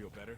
feel better?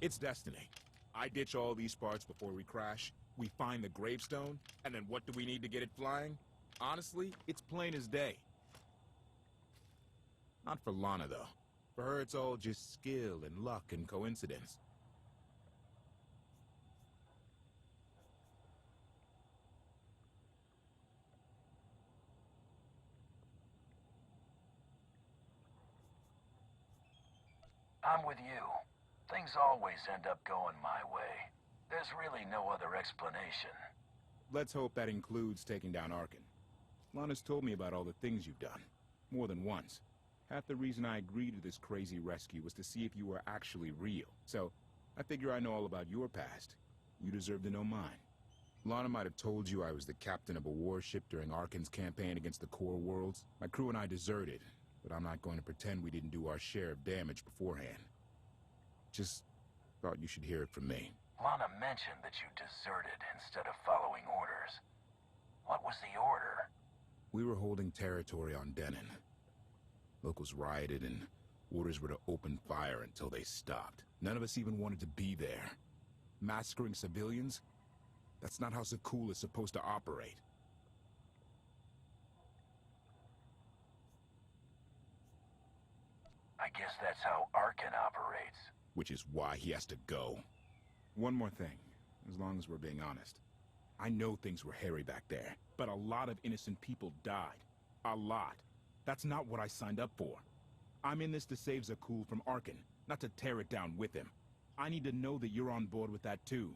It's destiny. I ditch all these parts before we crash, we find the gravestone, and then what do we need to get it flying? Honestly, it's plain as day. Not for Lana, though. For her, it's all just skill and luck and coincidence. I'm with you. Things always end up going my way. There's really no other explanation. Let's hope that includes taking down Arcann. Lana's told me about all the things you've done. More than once. Half the reason I agreed to this crazy rescue was to see if you were actually real. So, I figure I know all about your past. You deserve to know mine. Lana might have told you I was the captain of a warship during Arkann's campaign against the Core Worlds. My crew and I deserted, but I'm not going to pretend we didn't do our share of damage beforehand. Just thought you should hear it from me. Lana mentioned that you deserted instead of following orders. What was the order? We were holding territory on Denon. Locals rioted and orders were to open fire until they stopped. None of us even wanted to be there. Massacring civilians? That's not how Zakuul is supposed to operate. I guess that's how Arcann operates. Which is why he has to go. One more thing, as long as we're being honest. I know things were hairy back there, but a lot of innocent people died. A lot. That's not what I signed up for. I'm in this to save Zakuul from Arcann, not to tear it down with him. I need to know that you're on board with that too.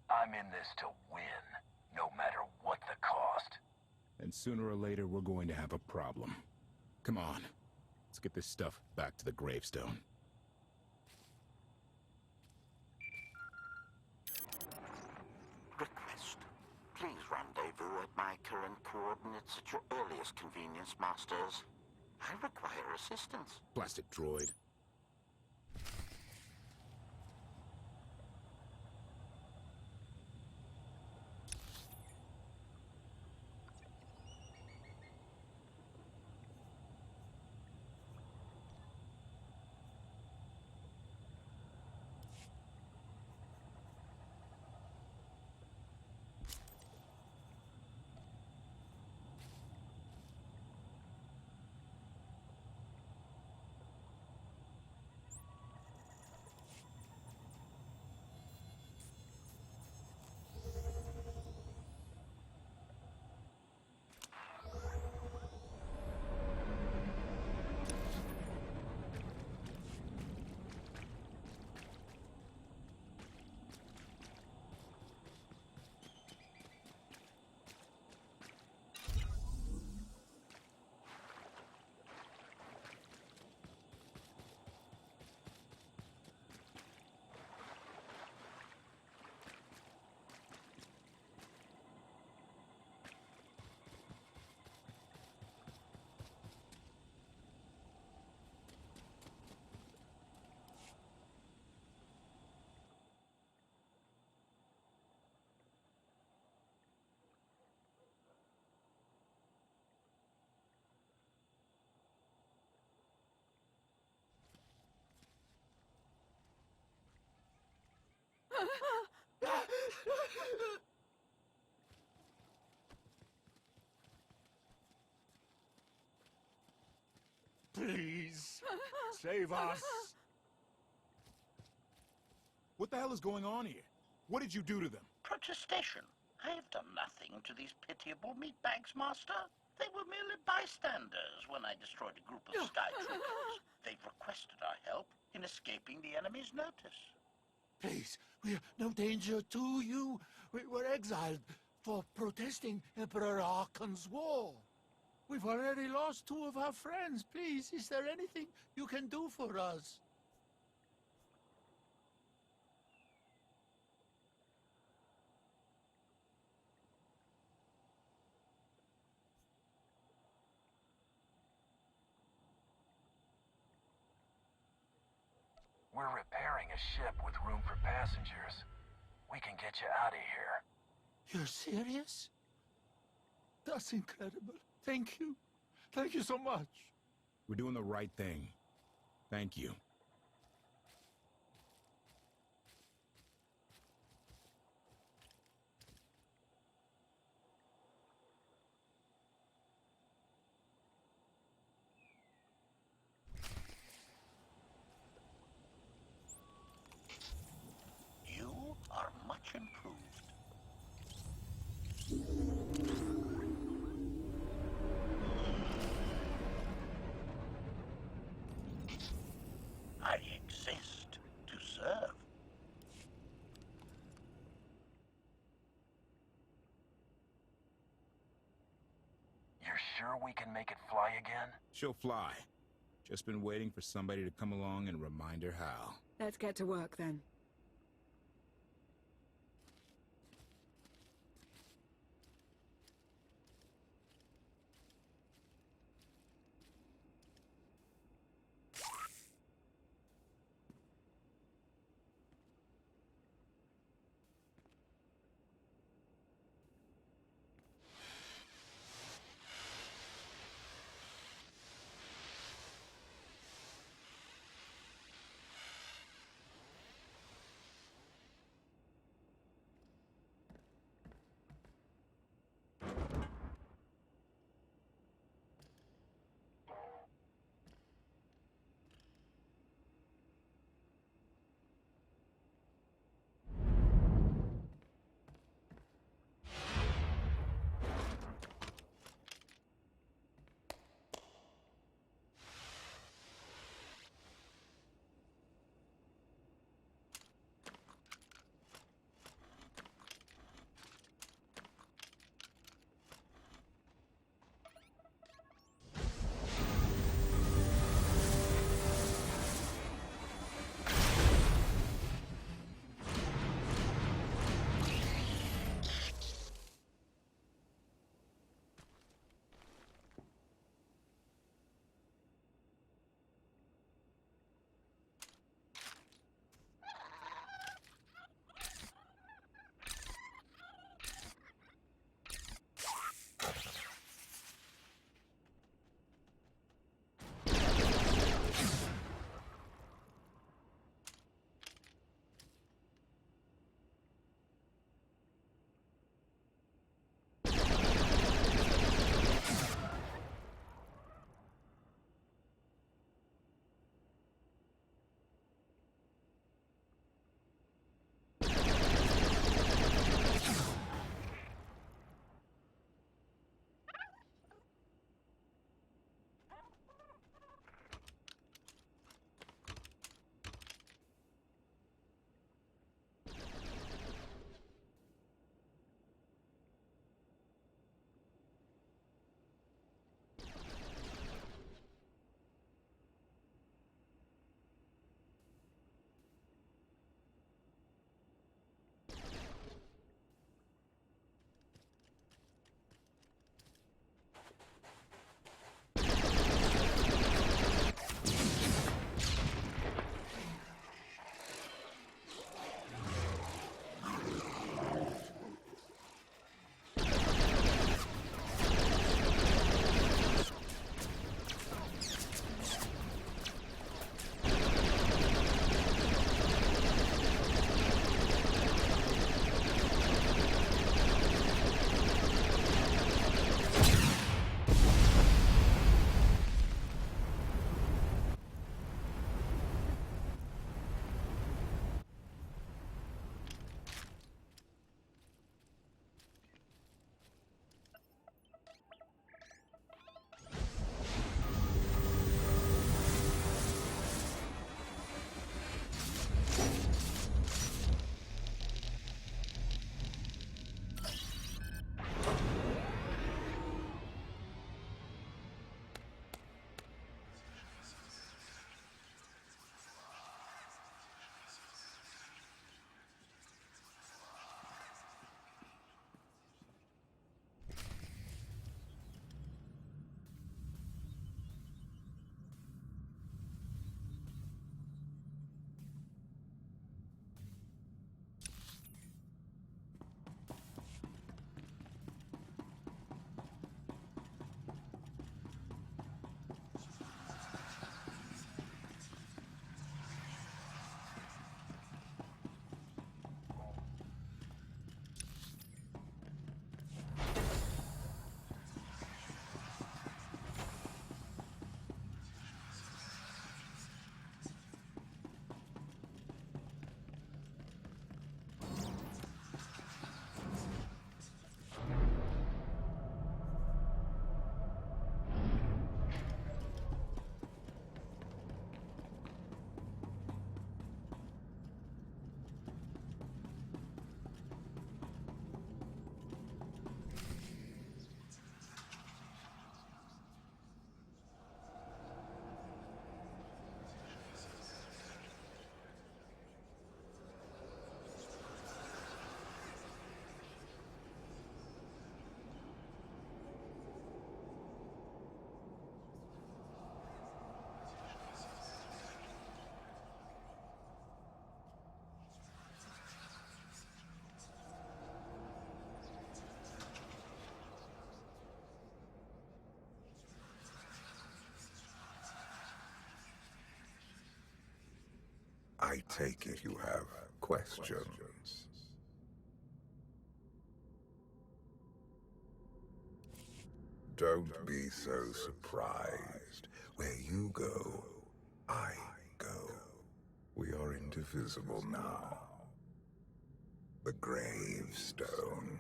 I'm in this to win, no matter what the cost. And sooner or later, we're going to have a problem. Come on. Let's get this stuff back to the gravestone. Request. Please rendezvous at my current coordinates at your earliest convenience, Masters. I require assistance. Plastic droid. Please, save us. What the hell is going on here? What did you do to them? Protestation. I have done nothing to these pitiable meatbags, Master. They were merely bystanders when I destroyed a group of Sky Troopers. They've requested our help in escaping the enemy's notice. Please, we're no danger to you. We were exiled for protesting Emperor Archon's war. We've already lost 2 of our friends. Please, is there anything you can do for us? We're repairing a ship with room for passengers. We can get you out of here. You're serious? That's incredible. Thank you. Thank you so much. We're doing the right thing. Thank you. You are much improved. I exist to serve. You're sure we can make it fly again? She'll fly. Just been waiting for somebody to come along and remind her how. Let's get to work then. I take it you have questions. Don't be so surprised. Where you go, I go. We are indivisible now. The gravestone.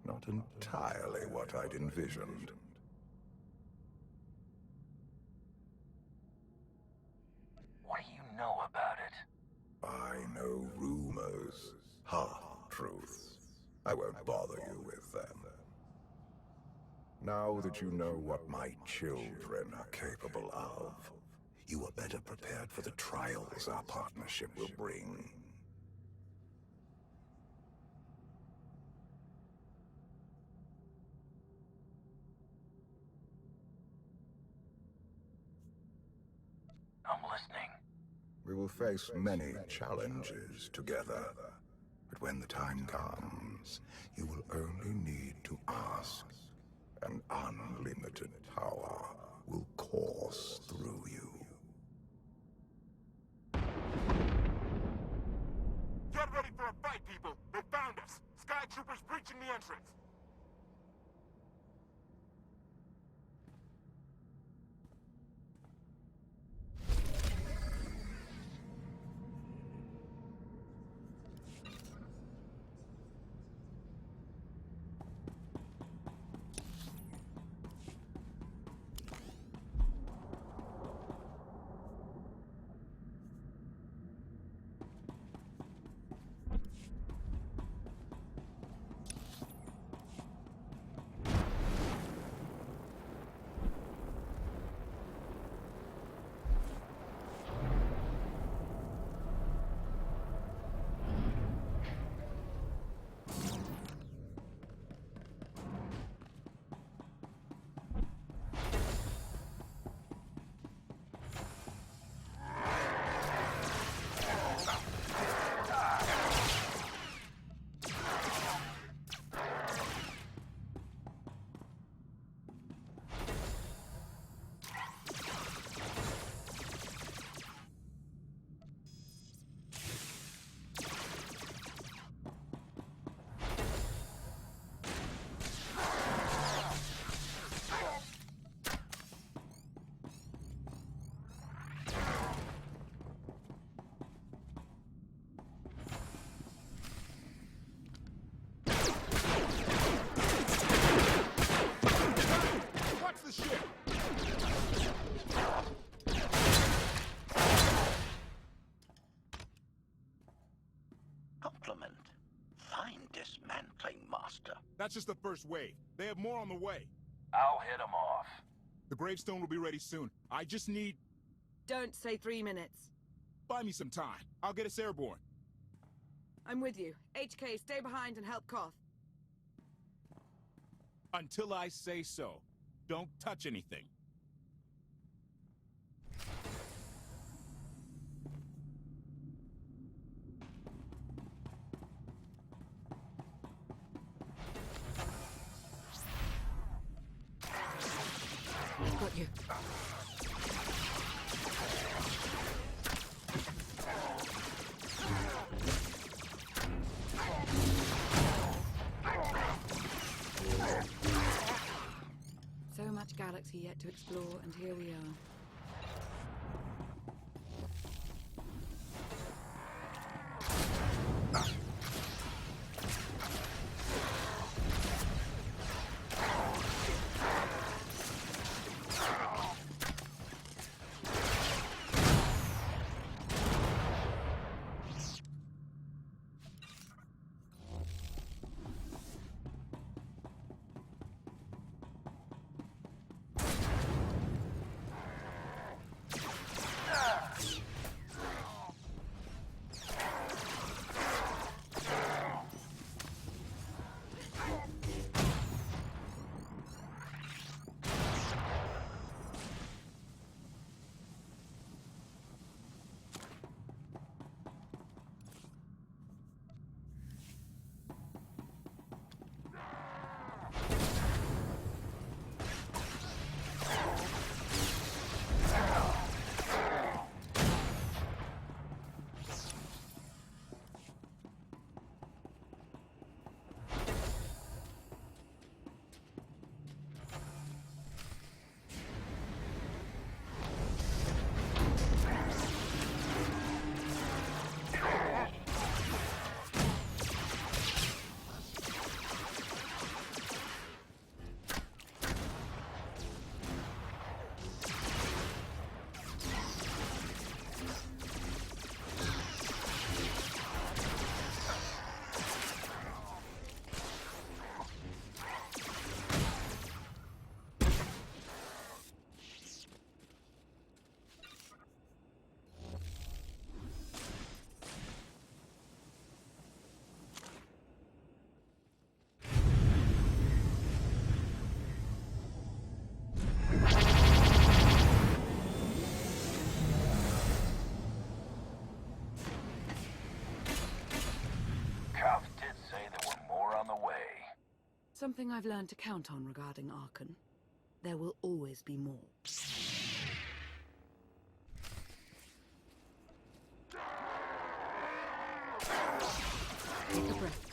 Not entirely what I'd envisioned. What do you know about it? I know rumors, half-truths. I won't bother you with them. Now that you know what my children are capable of, you are better prepared for the trials our partnership will bring. I'm listening. We will face many challenges together. But when the time comes, you will only need to ask. An unlimited power will course through you. Get ready for a fight, people! They found us! Sky Troopers breaching the entrance! Compliment. Fine dismantling, Master. That's just the first wave. They have more on the way. I'll hit them off. The gravestone will be ready soon. I just need... Don't say 3 minutes. Buy me some time. I'll get us airborne. I'm with you. HK, stay behind and help Koth. Until I say so. Don't touch anything. Got you. So much galaxy yet to explore, and here we are. something I've learned to count on regarding Arkan. There will always be more. Take a breath.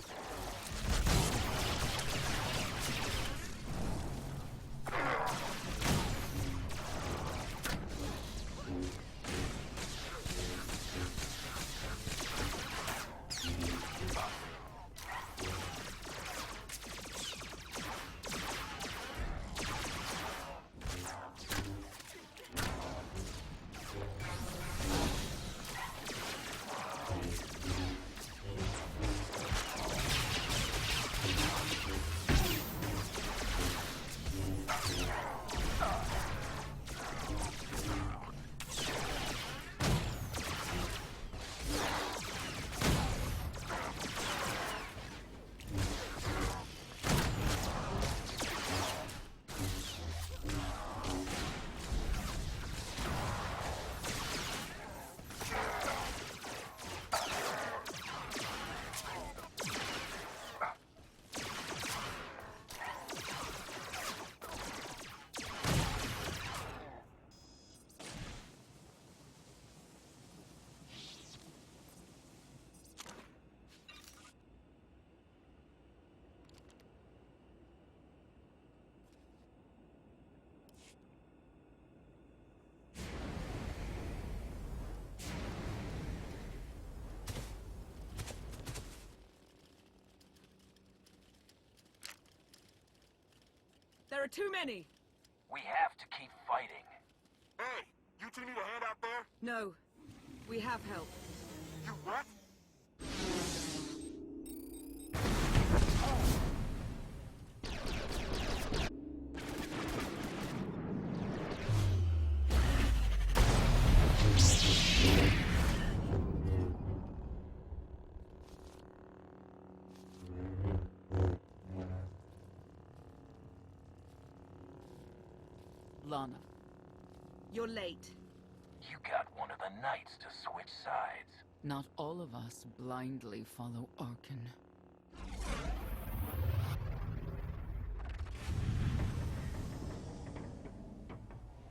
There are too many! We have to keep fighting. Hey, you two need a hand out there? No. We have help. You what? Lana. You're late. You got one of the knights to switch sides. Not all of us blindly follow Arkan.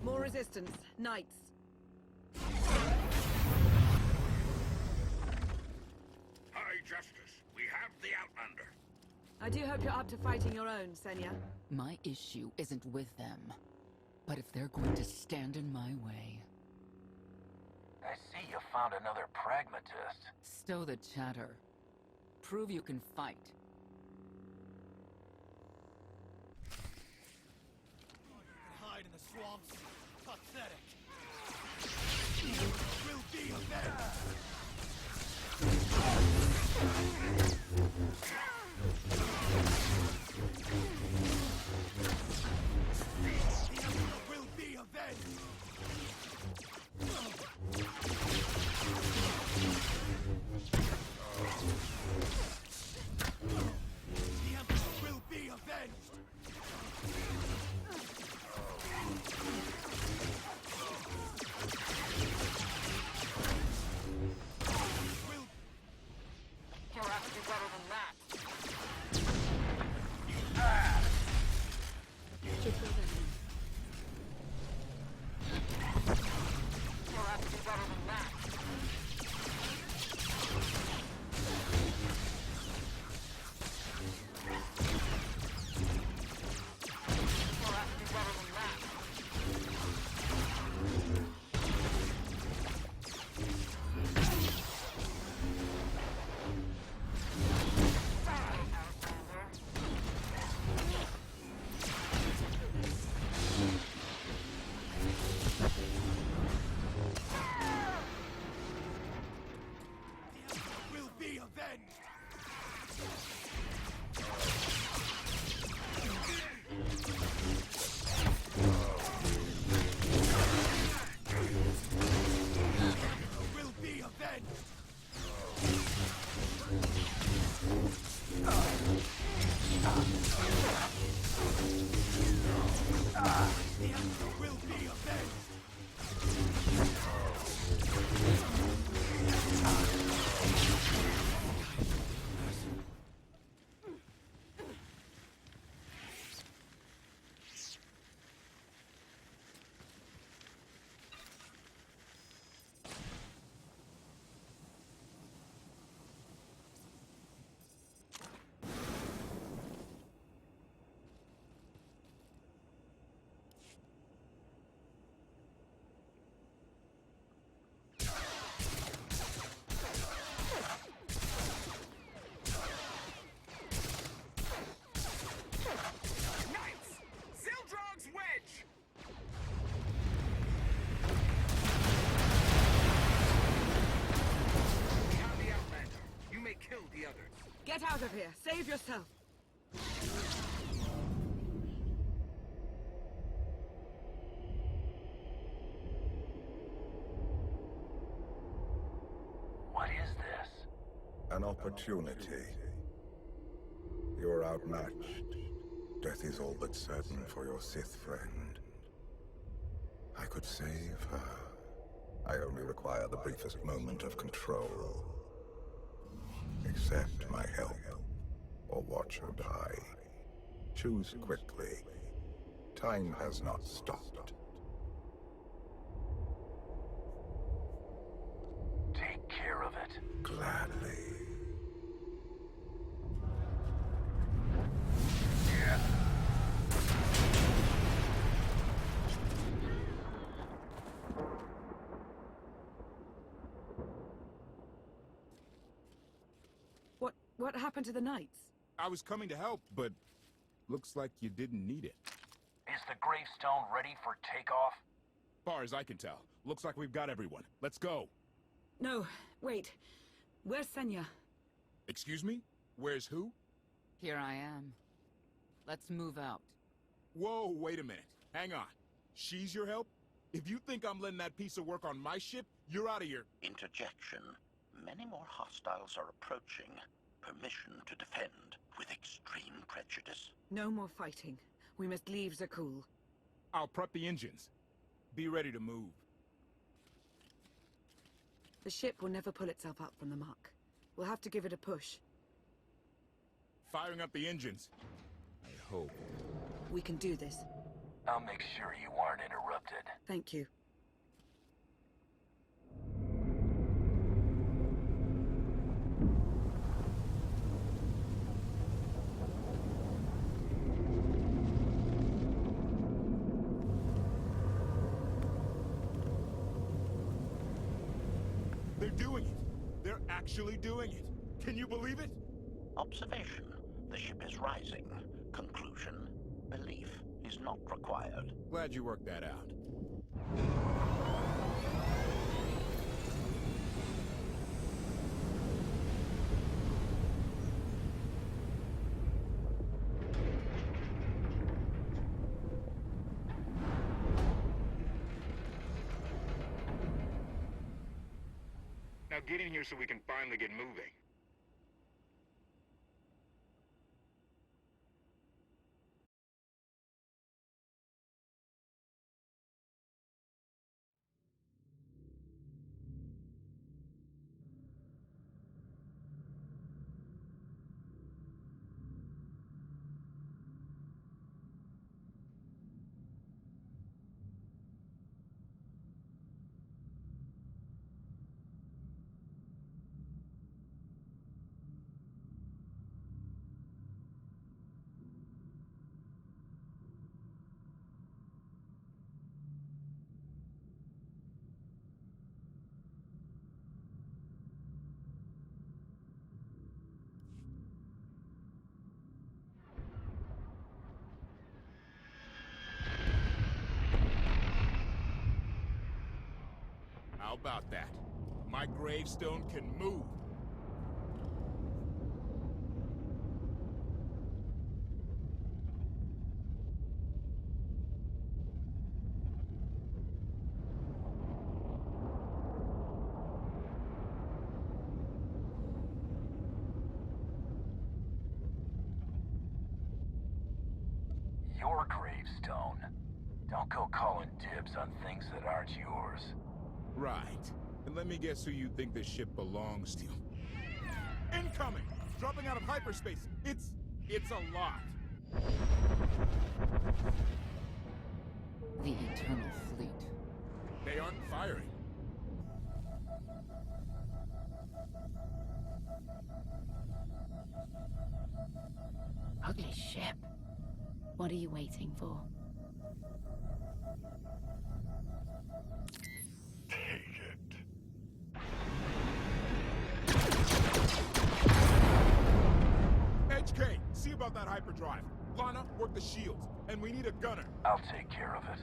More resistance. Knights. High Justice, we have the Outlander. I do hope you're up to fighting your own, Senya. My issue isn't with them. But if they're going to stand in my way... I see you found another pragmatist. Stow the chatter. Prove you can fight. Hide in the swamps. Pathetic. Will be avenged. Will be avenged. The Emperor will be avenged. Get out of here! Save yourself! What is this? An opportunity. You're outmatched. Death is all but certain for your Sith friend. I could save her. I only require the briefest moment of control. Accept my help, or watch her die. Choose quickly. Time has not stopped. Take care of it. Gladly. What happened to the Knights? I was coming to help, but looks like you didn't need it. Is the gravestone ready for takeoff? Far as I can tell, looks like we've got everyone. Let's go. No, wait. Where's Senya? Excuse me? Where's who? Here I am. Let's move out. Whoa, wait a minute. Hang on. She's your help? If you think I'm letting that piece of work on my ship, you're out of here. Interjection. Many more hostiles are approaching. Permission to defend with extreme prejudice. No more fighting. We must leave Zakul. I'll prep the engines. Be ready to move. The ship will never pull itself up from the muck. We'll have to give it a push. Firing up the engines. I hope. We can do this. I'll make sure you aren't interrupted. Thank you. They're doing it. They're actually doing it. Can you believe it? Observation. The ship is rising. Conclusion. Belief is not required. Glad you worked that out. Now get in here so we can finally get moving. How about that? My gravestone can move. Your gravestone. Don't go calling dibs on things that aren't yours. Right. And let me guess who you think this ship belongs to. Incoming! Dropping out of hyperspace. It's a lot. The Eternal Fleet. They aren't firing. Ugly ship. What are you waiting for? Take it. HK, see about that hyperdrive. Lana, work the shields. And we need a gunner. I'll take care of it.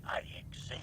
I exist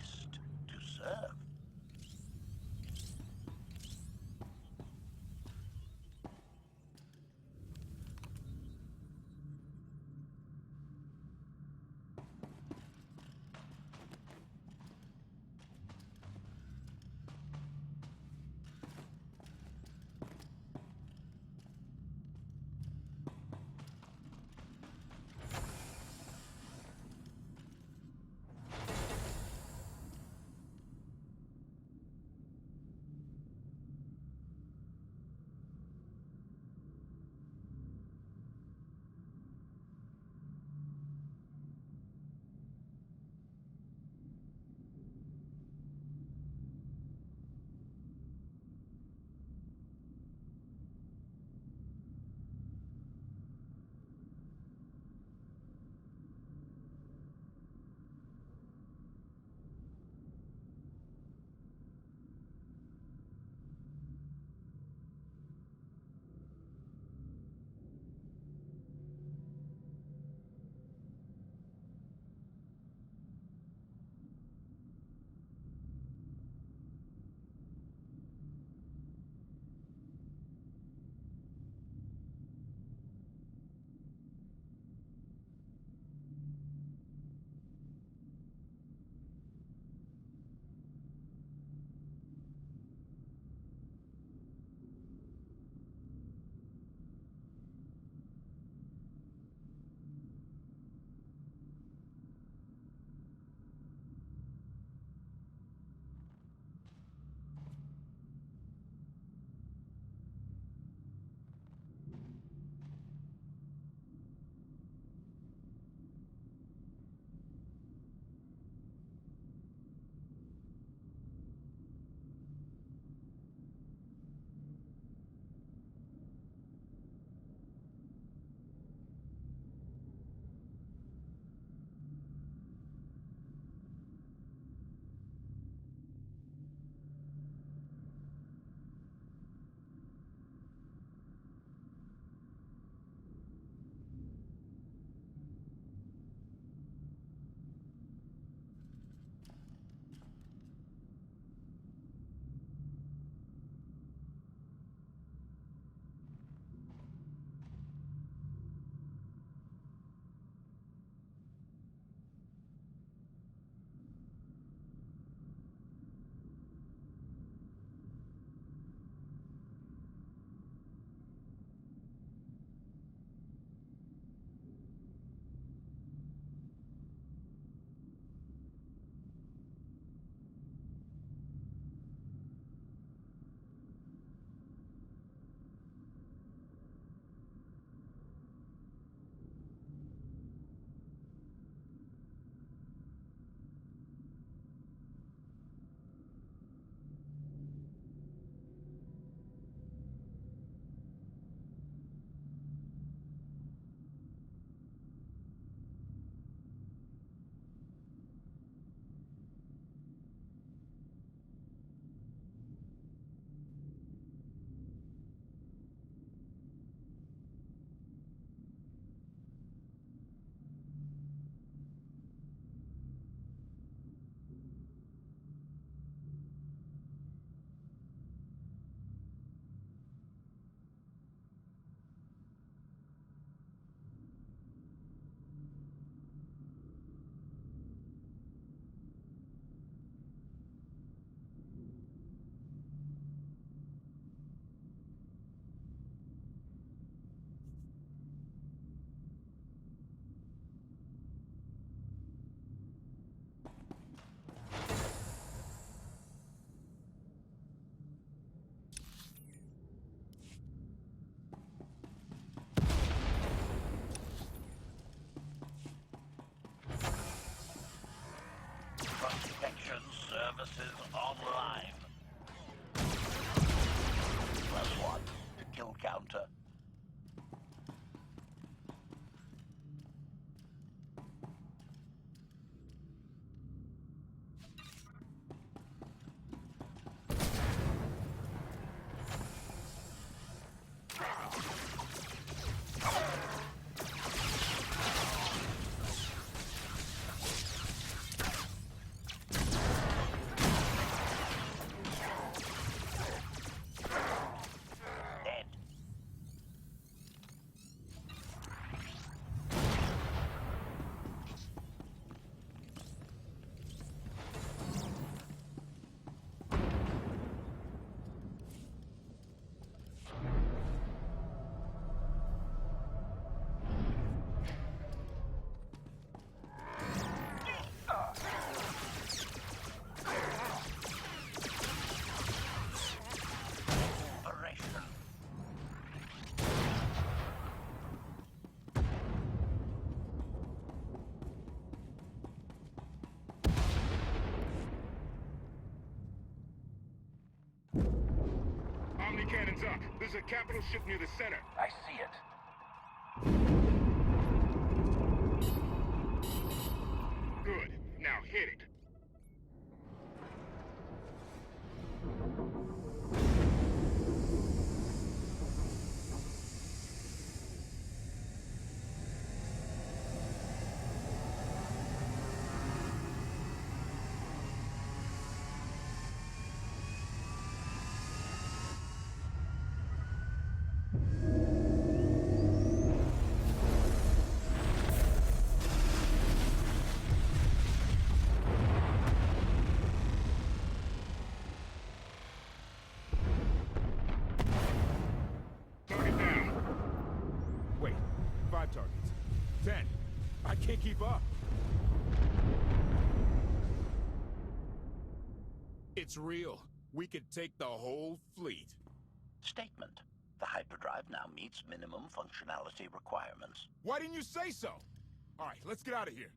services online. +1 to kill counter. Omni cannon's up. There's a capital ship near the center. I see it. Good. Now hit it. Target down. Wait, 5 targets. 10. I can't keep up. It's real. We could take the whole fleet. Statement. The hyperdrive now meets minimum functionality requirements. Why didn't you say so? All right, let's get out of here.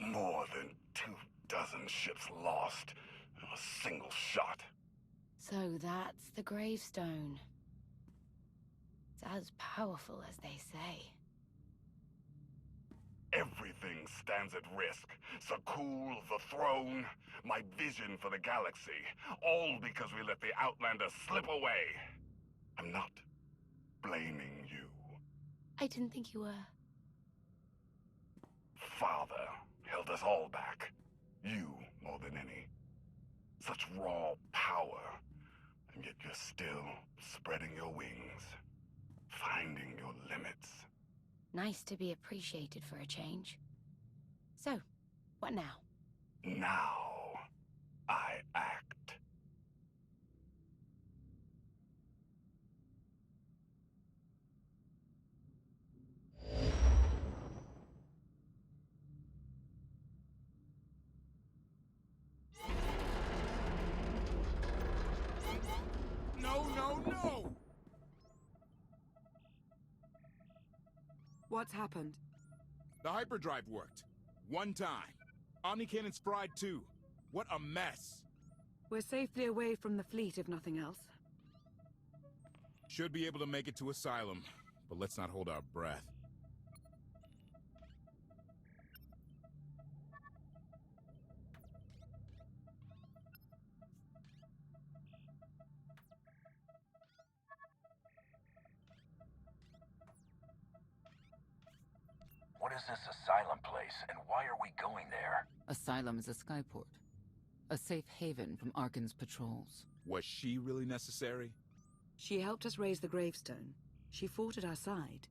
More than 24 ships lost in a single shot. So that's the gravestone. It's as powerful as they say. Everything stands at risk. Sakul, the throne, my vision for the galaxy. All because we let the Outlanders slip away. I'm not blaming you. I didn't think you were. Father held us all back. You more than any. Such raw power. And yet you're still spreading your wings. Finding your limits. Nice to be appreciated for a change. So, what now? Now, I act. No, no, no! What's happened? The hyperdrive worked. One time. Omni cannon's fried too. What a mess. We're safely away from the fleet, if nothing else. Should be able to make it to Asylum, but let's not hold our breath. What is this Asylum place, and why are we going there? Asylum is a skyport. A safe haven from Arkan's patrols. Was she really necessary? She helped us raise the gravestone. She fought at our side.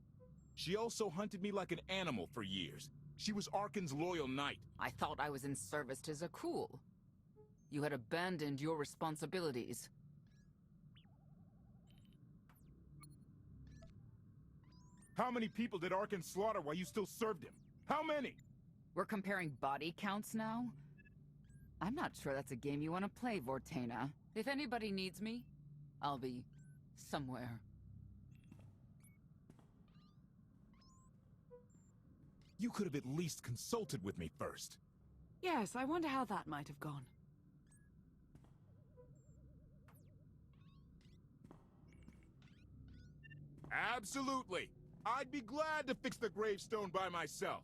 She also hunted me like an animal for years. She was Arkan's loyal knight. I thought I was in service to Zakul. You had abandoned your responsibilities. How many people did Arkan slaughter while you still served him? How many? We're comparing body counts now? I'm not sure that's a game you want to play, Vortena. If anybody needs me, I'll be somewhere. You could have at least consulted with me first. Yes, I wonder how that might have gone. Absolutely. I'd be glad to fix the gravestone by myself.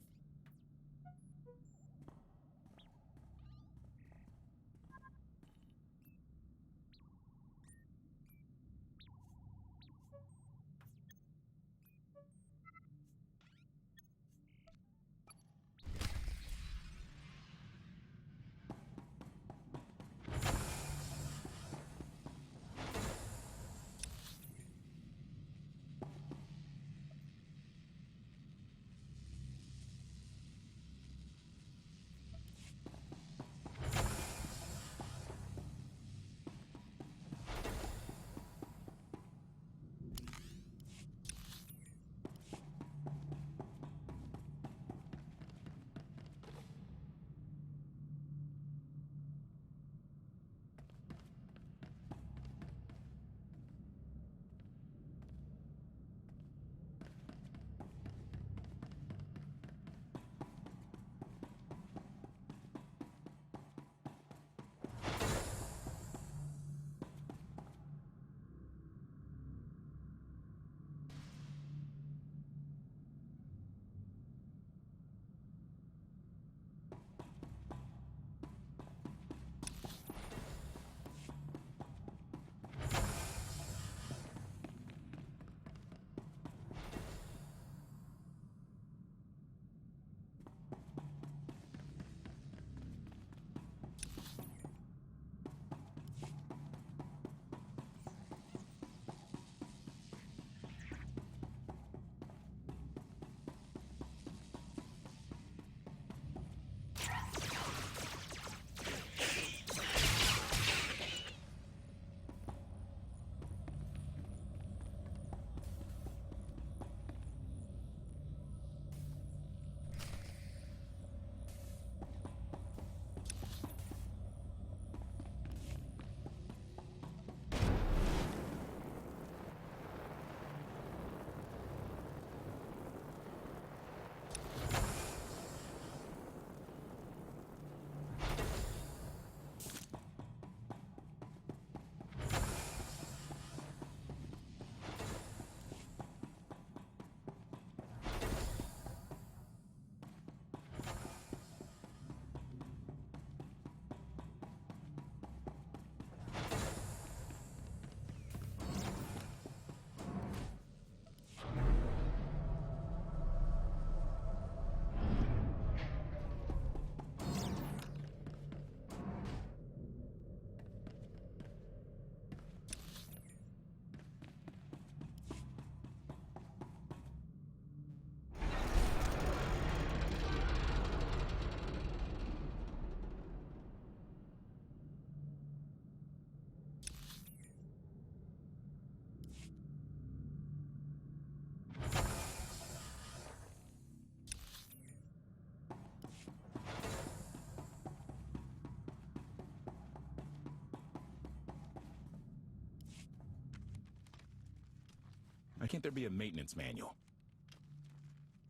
Why can't there be a maintenance manual?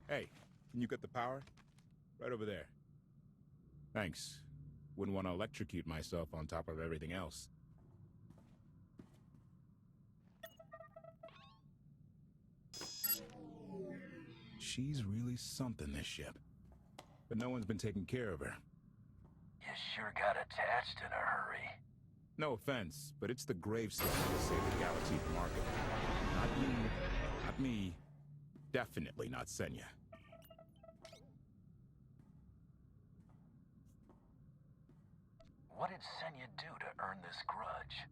Hey, can you get the power? Right over there. Thanks. Wouldn't want to electrocute myself on top of everything else. She's really something, this ship. But no one's been taking care of her. You sure got attached in a hurry. No offense, but it's the gravestone that saved the galaxy from Arkham. Not you, not me, definitely not Senya. What did Senya do to earn this grudge?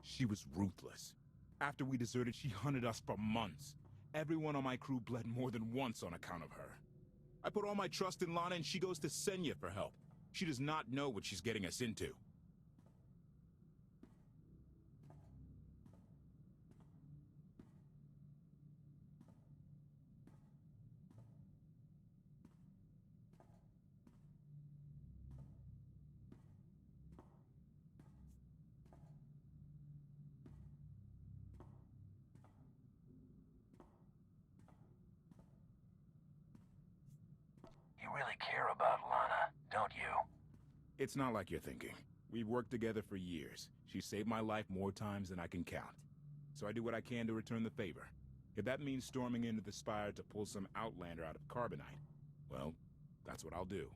She was ruthless. After we deserted, she hunted us for months. Everyone on my crew bled more than once on account of her. I put all my trust in Lana and she goes to Senya for help. She does not know what she's getting us into. really care about Lana, don't you? It's not like you're thinking. We've worked together for years. She saved my life more times than I can count. So I do what I can to return the favor. If that means storming into the Spire to pull some Outlander out of Carbonite, well, that's what I'll do.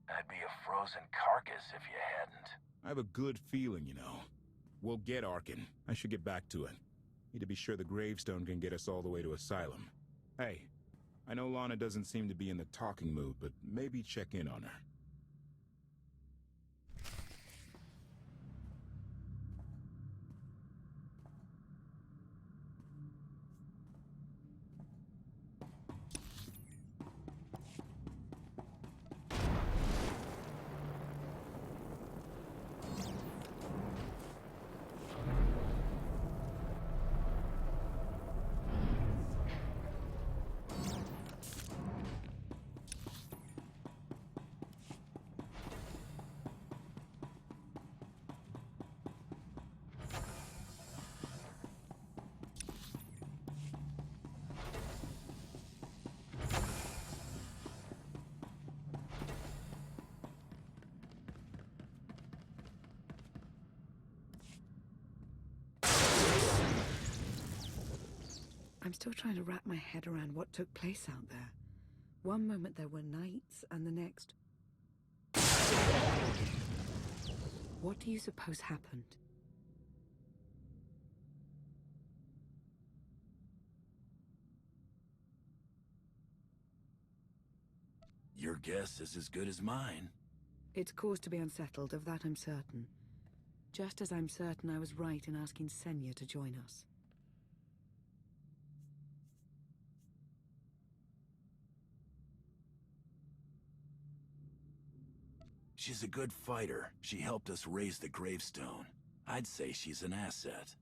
I'd be a frozen carcass if you hadn't. I have a good feeling, you know. We'll get Arcann. I should get back to it. Need to be sure the gravestone can get us all the way to Asylum. Hey, I know Lana doesn't seem to be in the talking mood, but maybe check in on her. I'm still trying to wrap my head around what took place out there. One moment there were knights, and the next... What do you suppose happened? Your guess is as good as mine. It's cause to be unsettled, of that I'm certain. Just as I'm certain I was right in asking Senya to join us. She's a good fighter. She helped us raise the gravestone. I'd say she's an asset.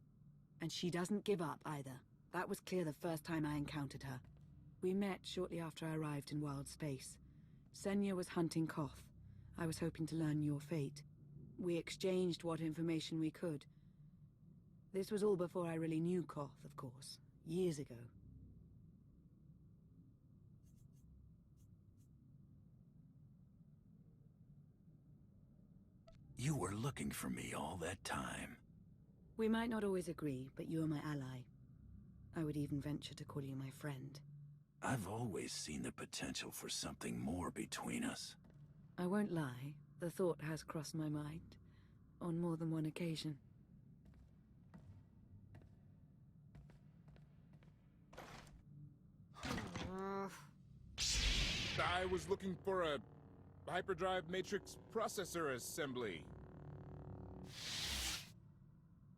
And she doesn't give up, either. That was clear the first time I encountered her. We met shortly after I arrived in Wild Space. Senya was hunting Koth. I was hoping to learn your fate. We exchanged what information we could. This was all before I really knew Koth, of course. Years ago. You were looking for me all that time. We might not always agree, but you are my ally. I would even venture to call you my friend. I've always seen the potential for something more between us. I won't lie, the thought has crossed my mind. On more than one occasion. I was looking for a hyperdrive matrix processor assembly.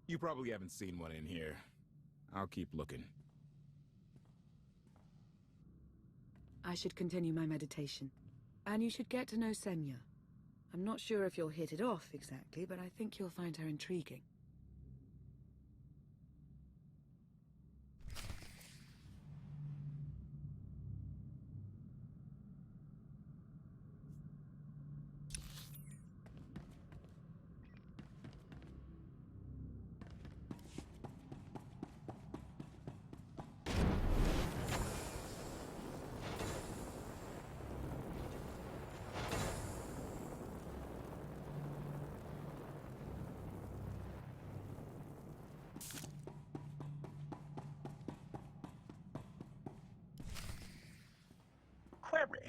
You probably haven't seen one in here. I'll keep looking. I should continue my meditation. And you should get to know Senya. I'm not sure if you'll hit it off exactly, but I think you'll find her intriguing. Query.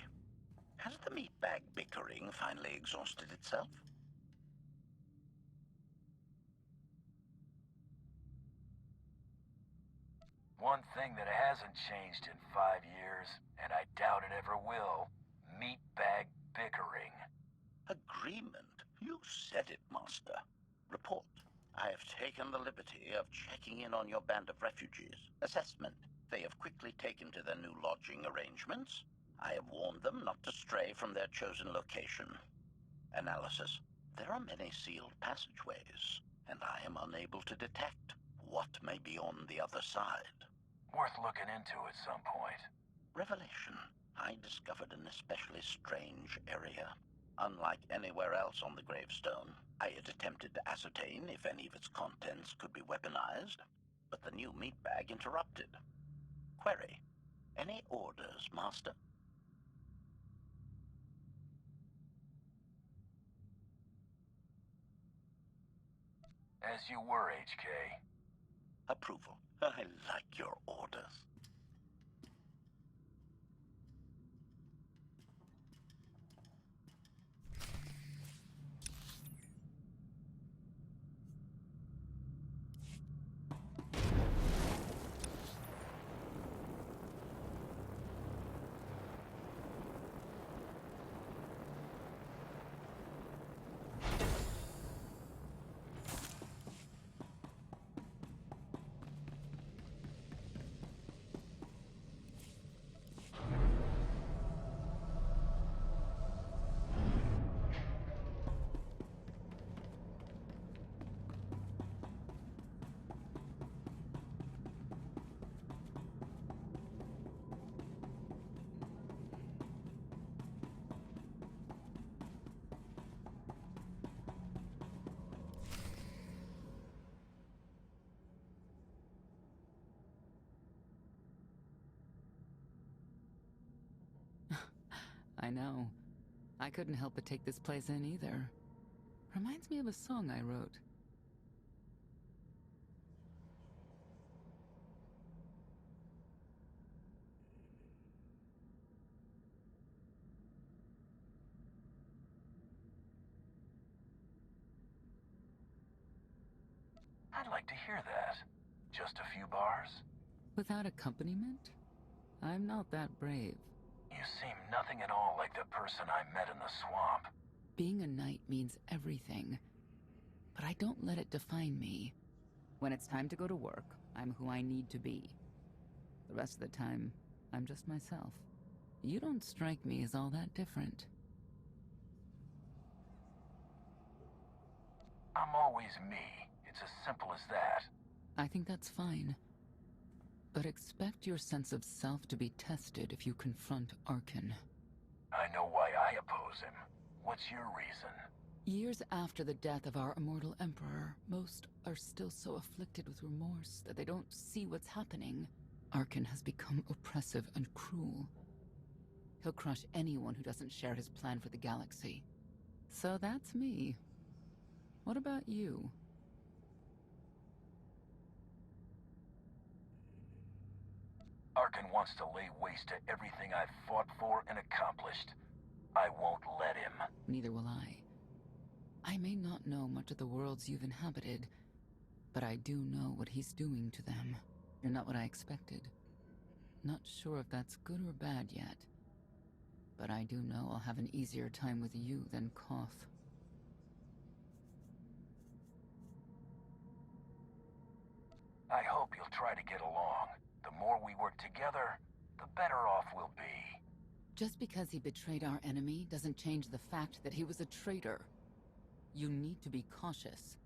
Has the meatbag bickering finally exhausted itself? One thing that hasn't changed in 5 years, and I doubt it ever will, meatbag bickering. Agreement? You said it, Master. Report. I have taken the liberty of checking in on your band of refugees. Assessment. They have quickly taken to their new lodging arrangements. I have warned them not to stray from their chosen location. Analysis. There are many sealed passageways, and I am unable to detect what may be on the other side. Worth looking into at some point. Revelation. I discovered an especially strange area. Unlike anywhere else on the gravestone, I had attempted to ascertain if any of its contents could be weaponized, but the new meatbag interrupted. Query. Any orders, Master? As you were, HK. Approval. I like your orders. I know. I couldn't help but take this place in either. Reminds me of a song I wrote. I'd like to hear that. Just a few bars? Without accompaniment? I'm not that brave. You seem nothing at all like the person I met in the swamp. Being a knight means everything, but I don't let it define me. When it's time to go to work, I'm who I need to be. The rest of the time, I'm just myself. You don't strike me as all that different. I'm always me. It's as simple as that. I think that's fine. But expect your sense of self to be tested if you confront Arcann. I know why I oppose him. What's your reason? Years after the death of our immortal emperor, most are still so afflicted with remorse that they don't see what's happening. Arcann has become oppressive and cruel. He'll crush anyone who doesn't share his plan for the galaxy. So that's me. What about you? Arcann wants to lay waste to everything I've fought for and accomplished. I won't let him. Neither will I. I may not know much of the worlds you've inhabited, but I do know what he's doing to them. You're not what I expected. Not sure if that's good or bad yet. But I do know I'll have an easier time with you than Koth. I hope you'll try to get along. The more we work together, the better off we'll be. Just because he betrayed our enemy doesn't change the fact that he was a traitor. You need to be cautious.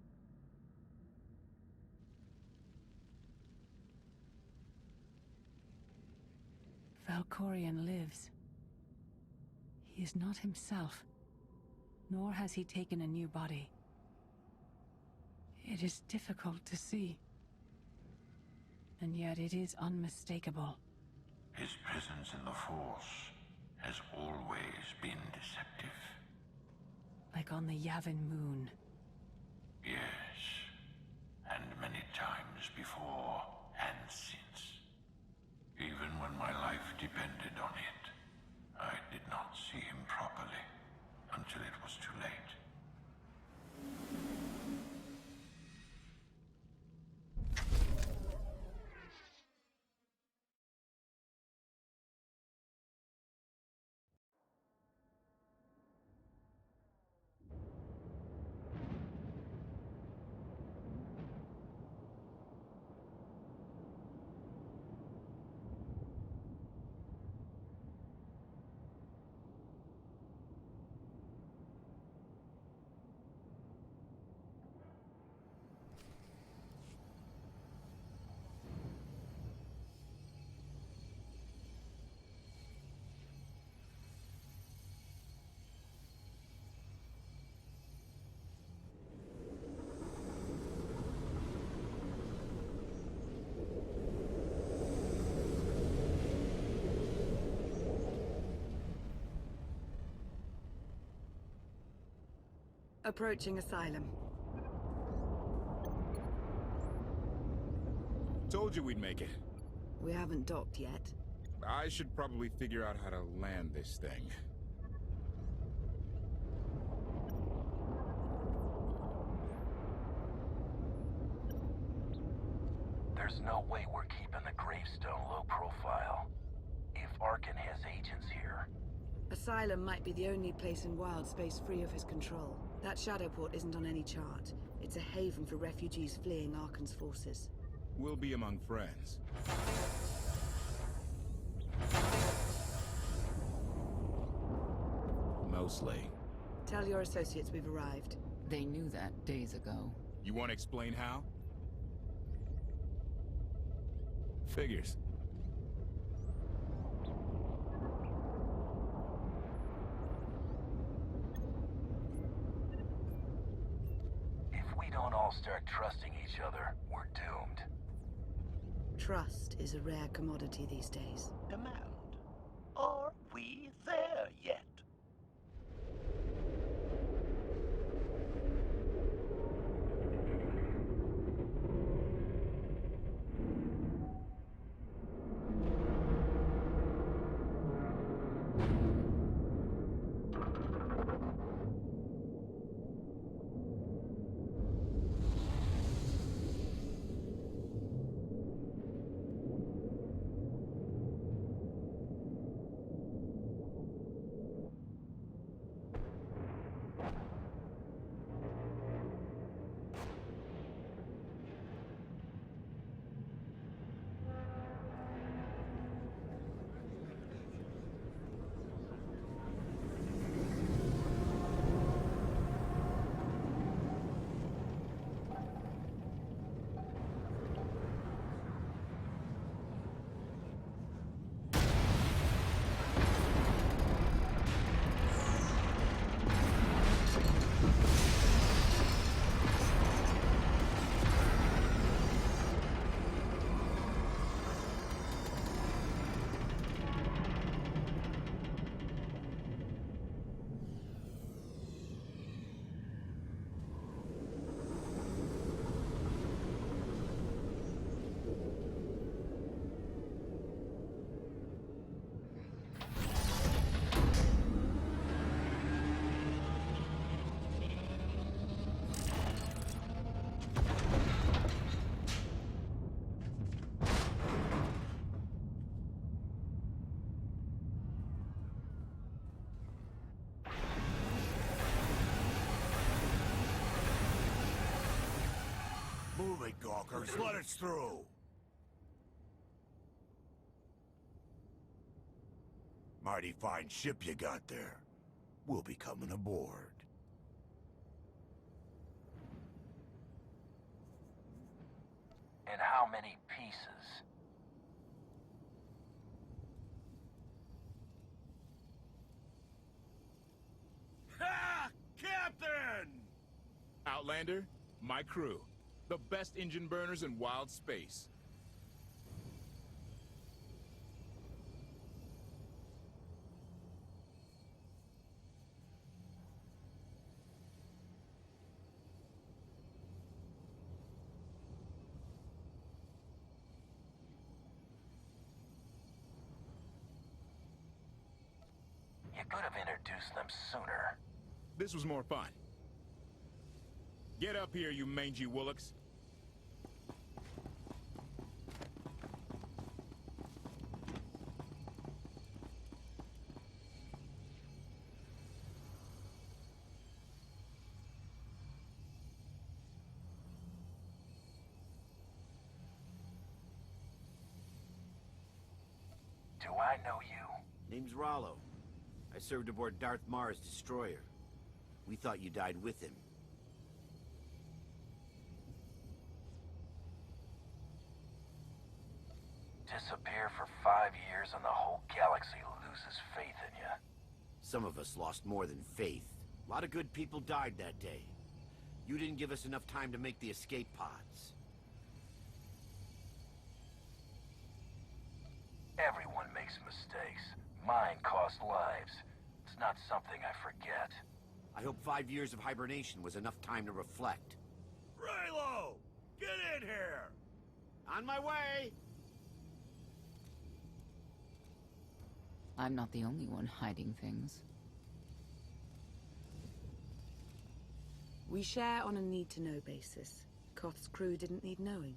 Valkorion lives. He is not himself, nor has he taken a new body. It is difficult to see, and yet it is unmistakable. His presence in the Force has always been deceptive. Like on the Yavin moon. Yes, and many times before and since. Even when my life depended on it, I did not see him properly until it was too late. Approaching Asylum. Told you we'd make it. We haven't docked yet. I should probably figure out how to land this thing. There's no way we're keeping the gravestone low profile. If Arkin has agents here... Asylum might be the only place in wild space free of his control. That Shadowport isn't on any chart. It's a haven for refugees fleeing Arkan's forces. We'll be among friends. Mostly. Tell your associates we've arrived. They knew that days ago. You want to explain how? Figures. If we don't all start trusting each other, we're doomed. Trust is a rare commodity these days. Demand. Are we there yet? Move it, Gawkers. Let us through. Mighty fine ship you got there. We'll be coming aboard. And how many pieces? Ha! Captain! Outlander, my crew. The best engine burners in wild space. You could have introduced them sooner. This was more fun. Get up here, you mangy woolocks. Do I know you? Name's Rollo. I served aboard Darth Marr's destroyer. We thought you died with him. Disappear for 5 years and the whole galaxy loses faith in you. Some of us lost more than faith. A lot of good people died that day. You didn't give us enough time to make the escape pods. Everyone makes mistakes. Mine cost lives. It's not something I forget. I hope 5 years of hibernation was enough time to reflect. Raylo! Get in here! On my way! I'm not the only one hiding things. We share on a need-to-know basis. Koth's crew didn't need knowing.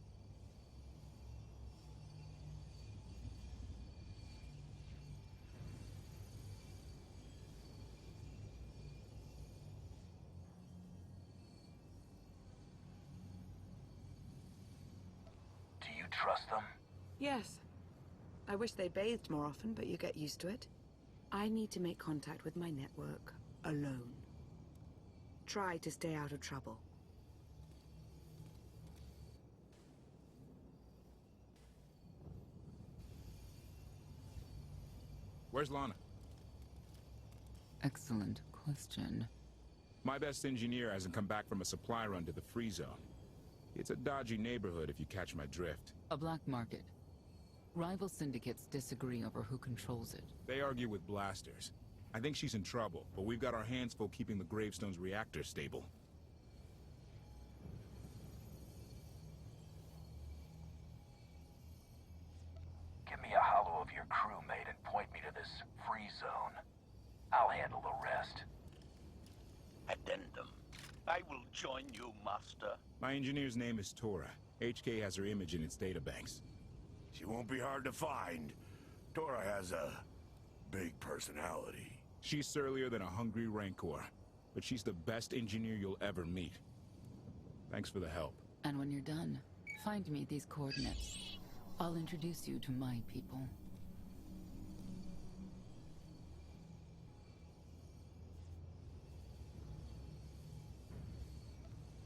Do you trust them? Yes. I wish they bathed more often, but you get used to it. I need to make contact with my network, alone. Try to stay out of trouble. Where's Lana? Excellent question. My best engineer hasn't come back from a supply run to the Free Zone. It's a dodgy neighborhood if you catch my drift. A black market. Rival syndicates disagree over who controls it. They argue with blasters. I think she's in trouble, but we've got our hands full keeping the Gravestone's reactor stable. Give me a holo of your crewmate and point me to this Free Zone. I'll handle the rest. Addendum. I will join you, Master. My engineer's name is Tora. HK has her image in its databanks. She won't be hard to find. Tora has a big personality. She's surlier than a hungry rancor, but she's the best engineer you'll ever meet. Thanks for the help. And when you're done, find me these coordinates. I'll introduce you to my people.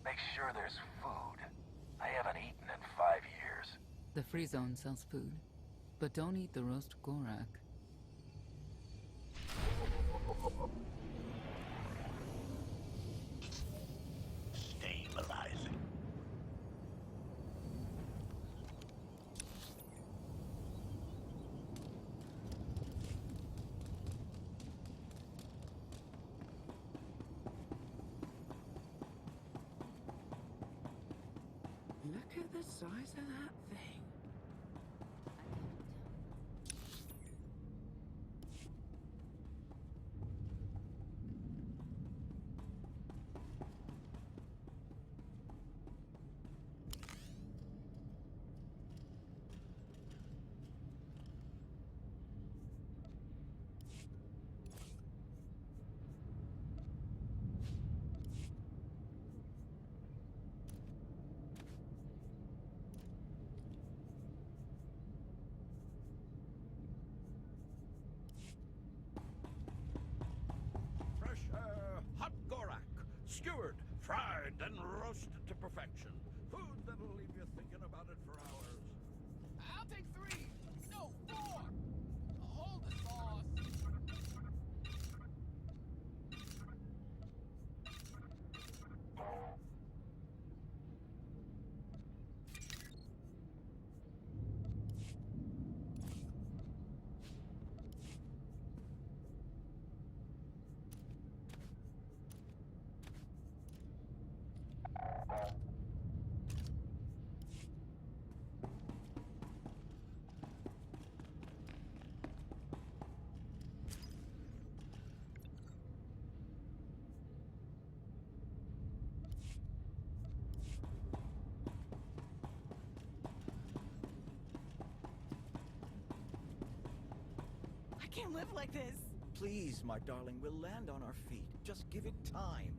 Make sure there's food. I haven't eaten in 5 years. The Free Zone sells food, but don't eat the roast Gorak. Stabilizing. Look at the size of that thing. Fresh, hot Gorak. Skewered, fried, and roasted to perfection. Food that'll leave you thinking about it for hours. I'll take 3. No, 4. Hold it, boss. I can't live like this. Please, my darling, we'll land on our feet. Just give it time.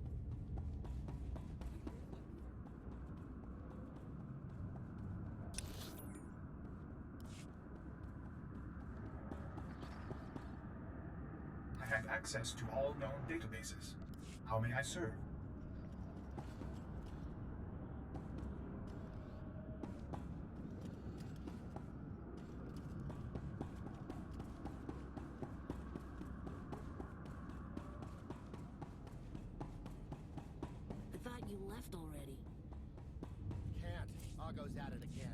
I have access to all known databases. How may I serve? I thought you left already. Can't. Argo's at it again.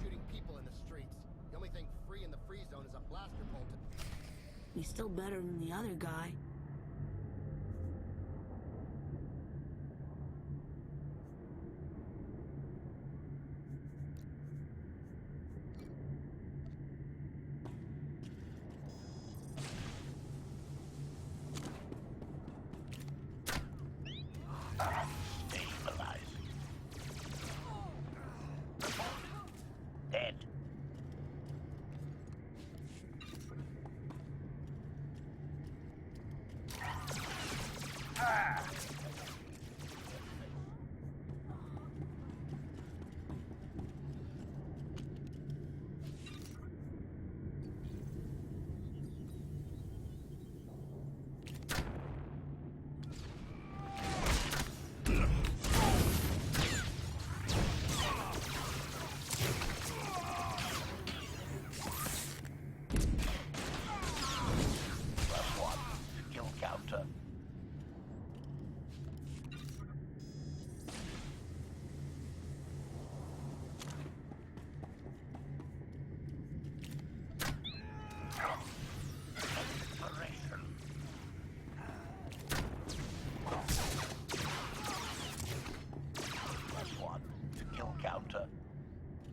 Shooting people in the streets. The only thing free in the Free Zone is a blaster bolt. He's still better than the other guy.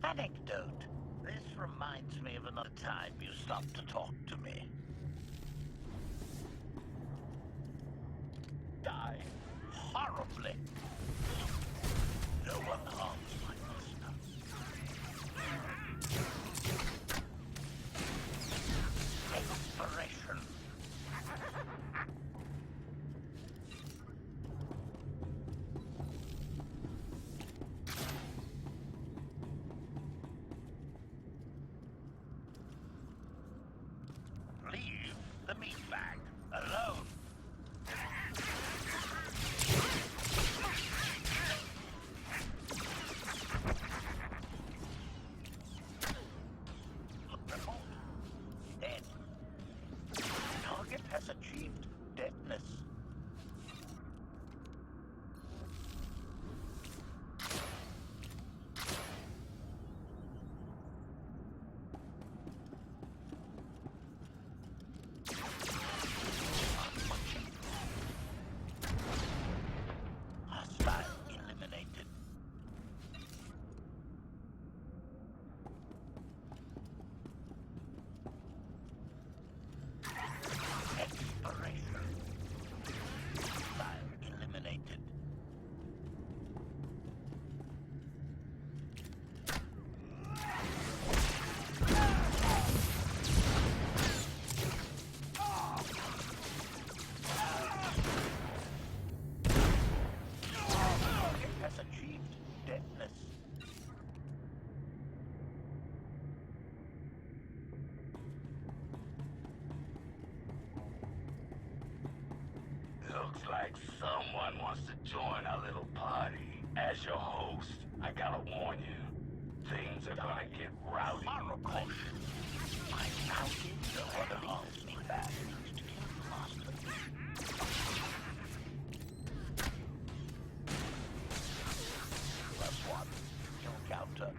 Anecdote. This reminds me of another time you stopped to talk to me. Die horribly. No one harms my master. Inspiration. Leave the meat bag alone. Report. Dead. Target has achieved deadness. Hostile eliminated. Expiration. Hostile eliminated. Target has achieved deadness. Looks like someone wants to join our little party. As your host, I gotta warn you, things are gonna get rowdy. Horrible. My bounty no one harms me fast. To kill the master. +1. Kill counter.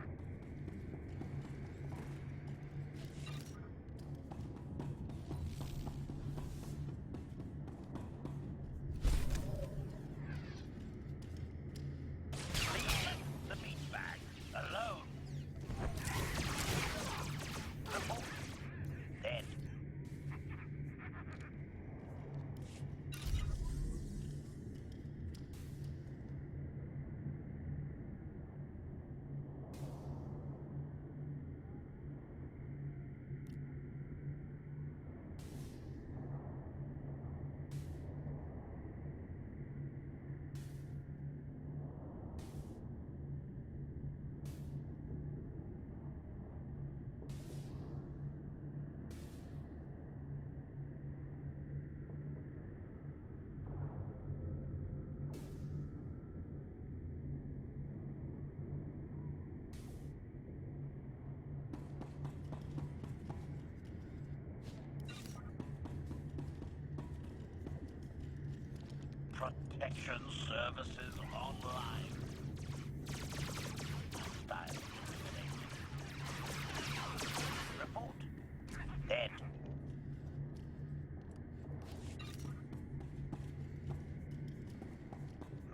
Leave the meat bag alone. Report. Dead. Protection services online. Hostile eliminated. Report. Dead.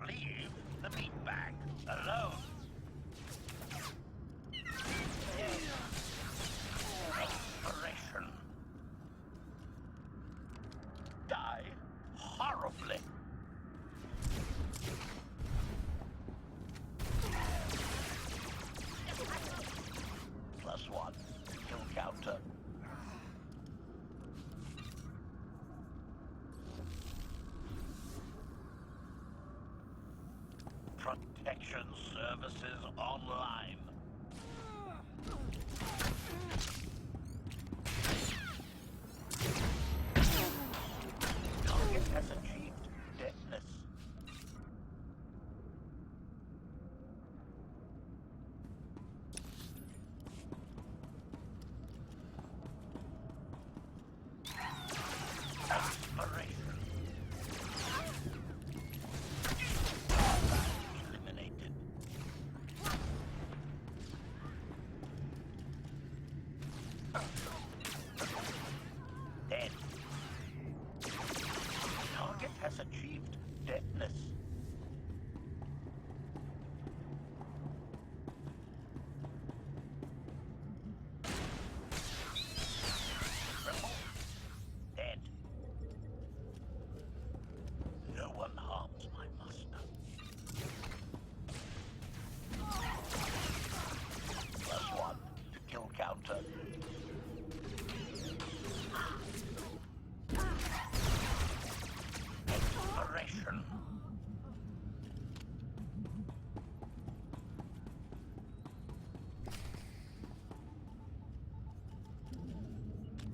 Leave the meat bag alone. Expiration. Die horribly. Protection services online. Target has achieved deadness. Aspiration. Eliminated. Dead. Target has achieved deadness. Dead. No one harms my master. +1 to kill counter. Exploration.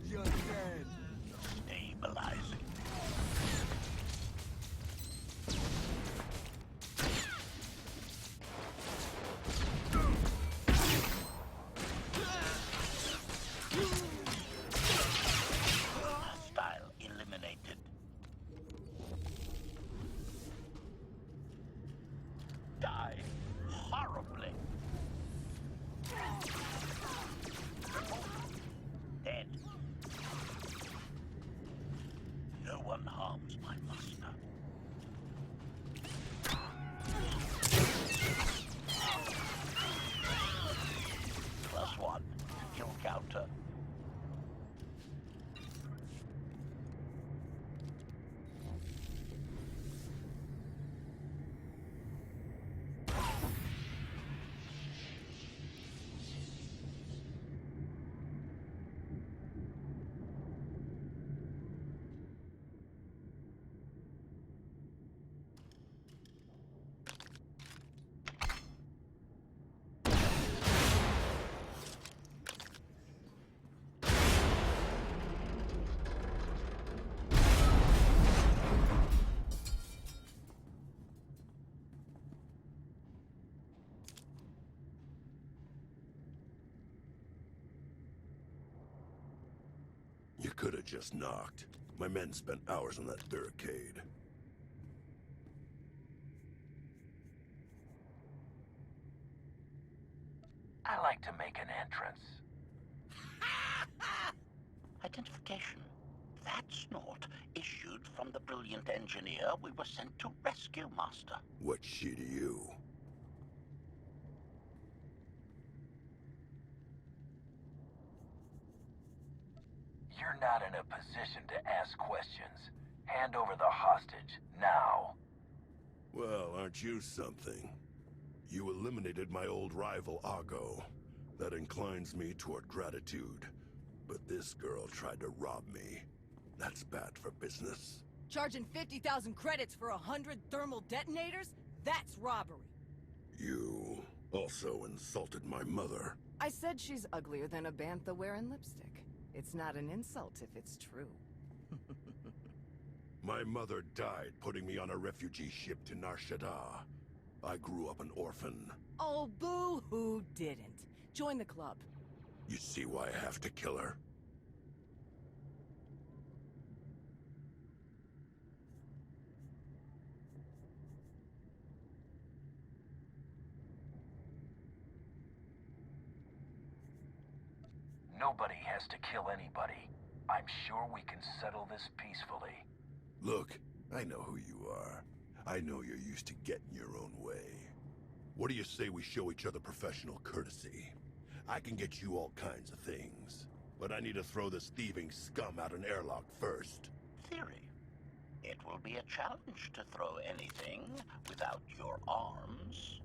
You're dead. Stabilizing. Hostile eliminated. Die horribly. Dead. No one harms my master. +1 to kill counter. You could have just knocked. My men spent hours on that barricade. I like to make an entrance. Identification. That snort issued from the brilliant engineer we were sent to rescue, Master. What's she to you? You're not in a position to ask questions. Hand over the hostage, now. Well, aren't you something? You eliminated my old rival, Argo. That inclines me toward gratitude. But this girl tried to rob me. That's bad for business. Charging 50,000 credits for 100 thermal detonators? That's robbery. You also insulted my mother. I said she's uglier than a bantha wearing lipstick. It's not an insult if it's true. My mother died putting me on a refugee ship to Nar Shaddaa. I grew up an orphan. Oh, boo-hoo didn't. Join the club. You see why I have to kill her? Nobody has to kill anybody. I'm sure we can settle this peacefully. Look, I know who you are. I know you're used to getting your own way. What do you say we show each other professional courtesy? I can get you all kinds of things, but I need to throw this thieving scum out an airlock first. Theory. It will be a challenge to throw anything without your arms.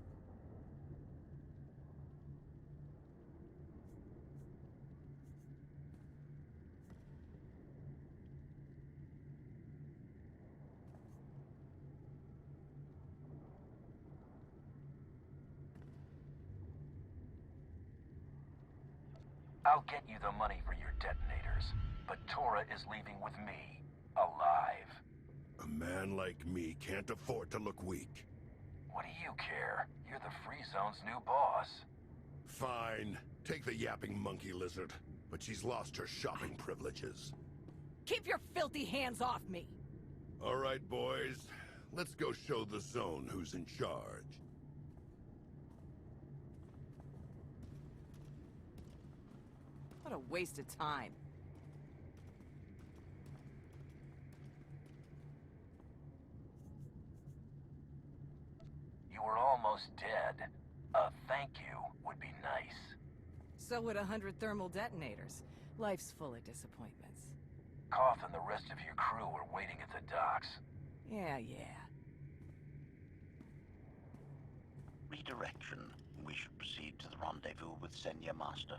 I'll get you the money for your detonators, but Tora is leaving with me, alive. A man like me can't afford to look weak. What do you care? You're the Free Zone's new boss. Fine. Take the yapping monkey lizard. But she's lost her shopping privileges. Keep your filthy hands off me! All right, boys. Let's go show the Zone who's in charge. What a waste of time. You were almost dead. A thank you would be nice. So would 100 thermal detonators. Life's full of disappointments. Koth and the rest of your crew are waiting at the docks. Yeah. Redirection. We should proceed to the rendezvous with Senya Master.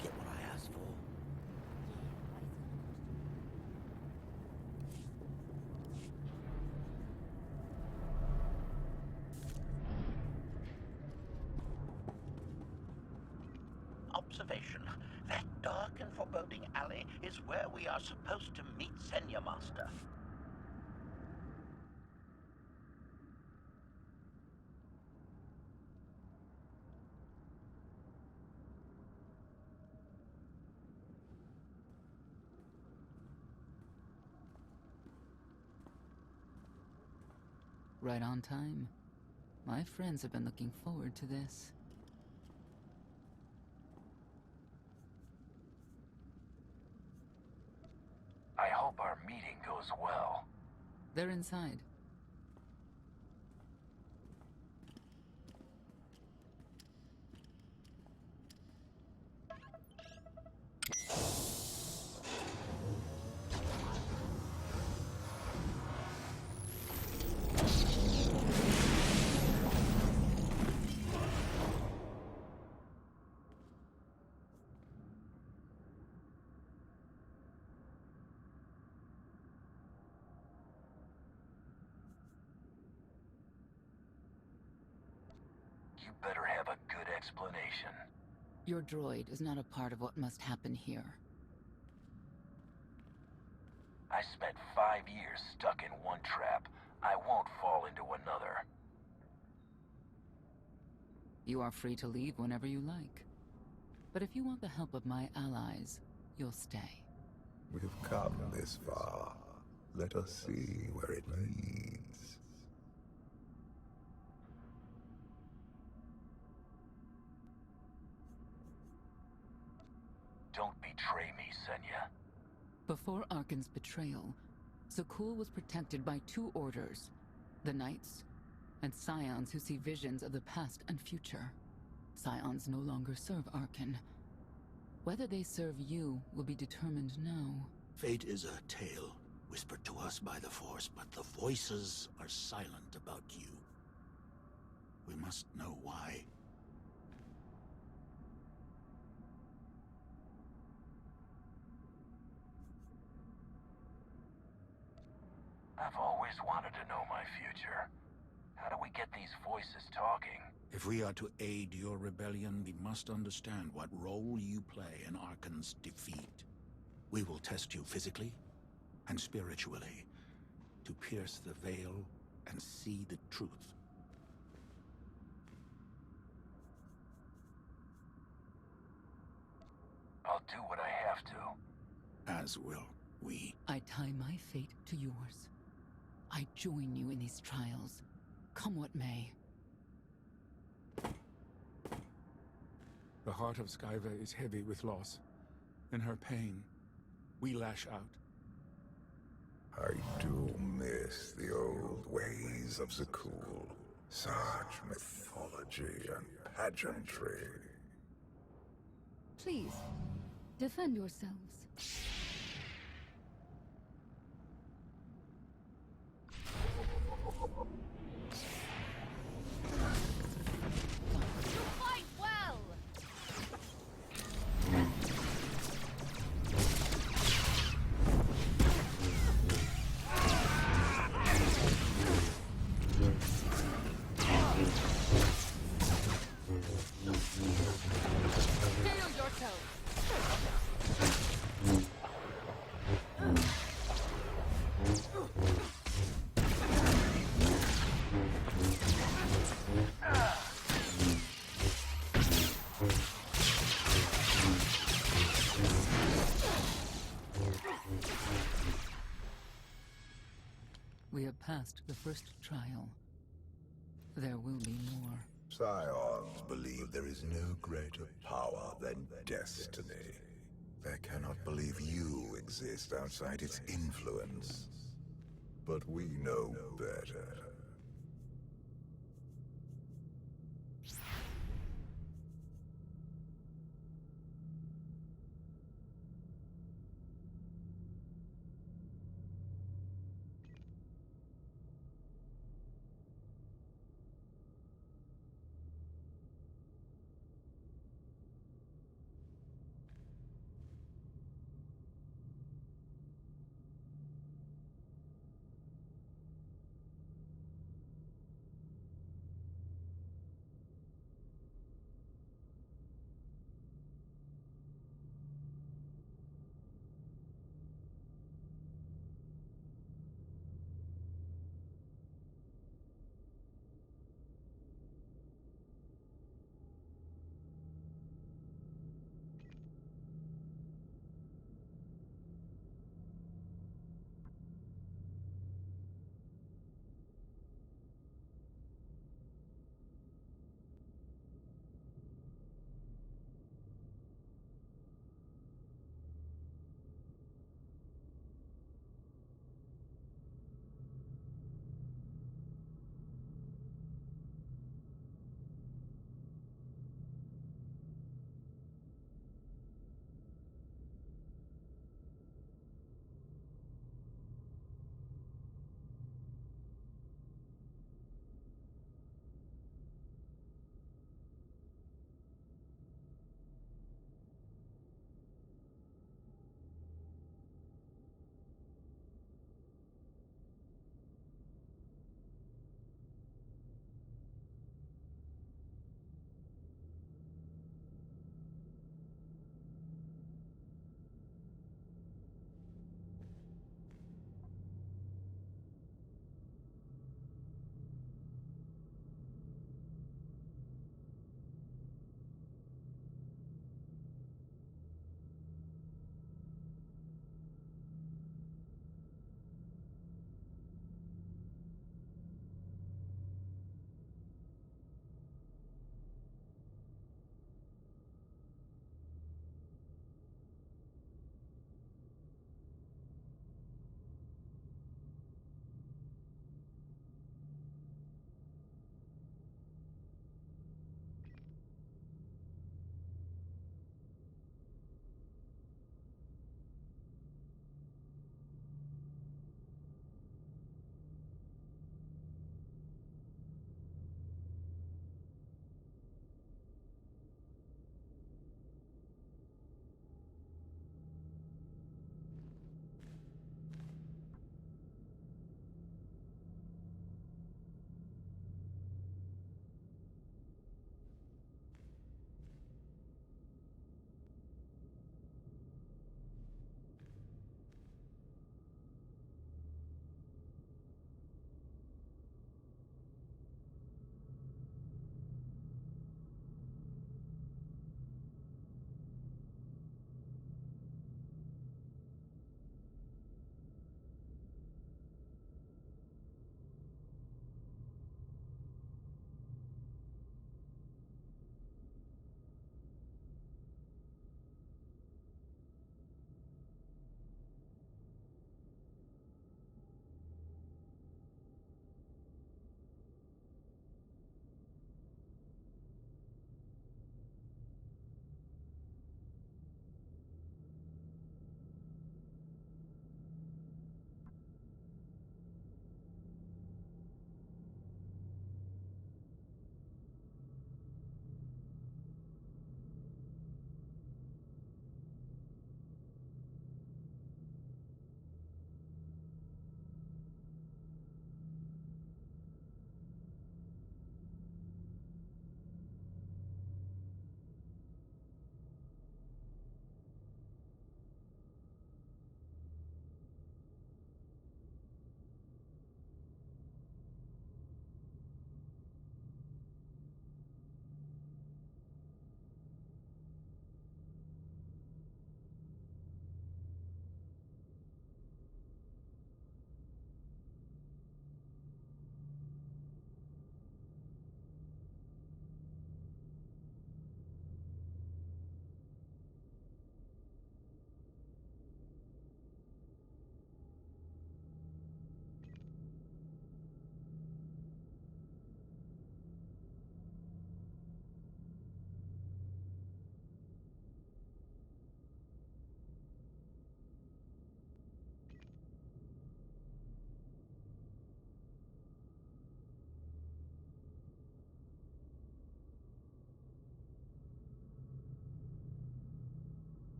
Get what I asked for. Observation. That dark and foreboding alley is where we are supposed to meet Senya Master. Right on time. My friends have been looking forward to this. I hope our meeting goes well. They're inside. You better have a good explanation. Your droid is not a part of what must happen here. I spent 5 years stuck in one trap. I won't fall into another. You are free to leave whenever you like. But if you want the help of my allies, you'll stay. We've come this far. Let us see where it leads. Don't betray me, Senya. Before Arkan's betrayal, Zakul was protected by 2 orders. The Knights, and Scions who see visions of the past and future. Scions no longer serve Arkan. Whether they serve you will be determined now. Fate is a tale whispered to us by the Force, but the voices are silent about you. We must know why. I've always wanted to know my future. How do we get these voices talking? If we are to aid your rebellion, we must understand what role you play in Arkan's defeat. We will test you physically and spiritually to pierce the veil and see the truth. I'll do what I have to. As will we. I tie my fate to yours. I join you in these trials, come what may. The heart of Skyva is heavy with loss. In her pain, we lash out. I do miss the old ways of Zakul. Such mythology and pageantry. Please, defend yourselves. You fight well! passed the first trial. There will be more. Scions believe there is no greater power than destiny. They cannot believe you exist outside its influence. But we know better.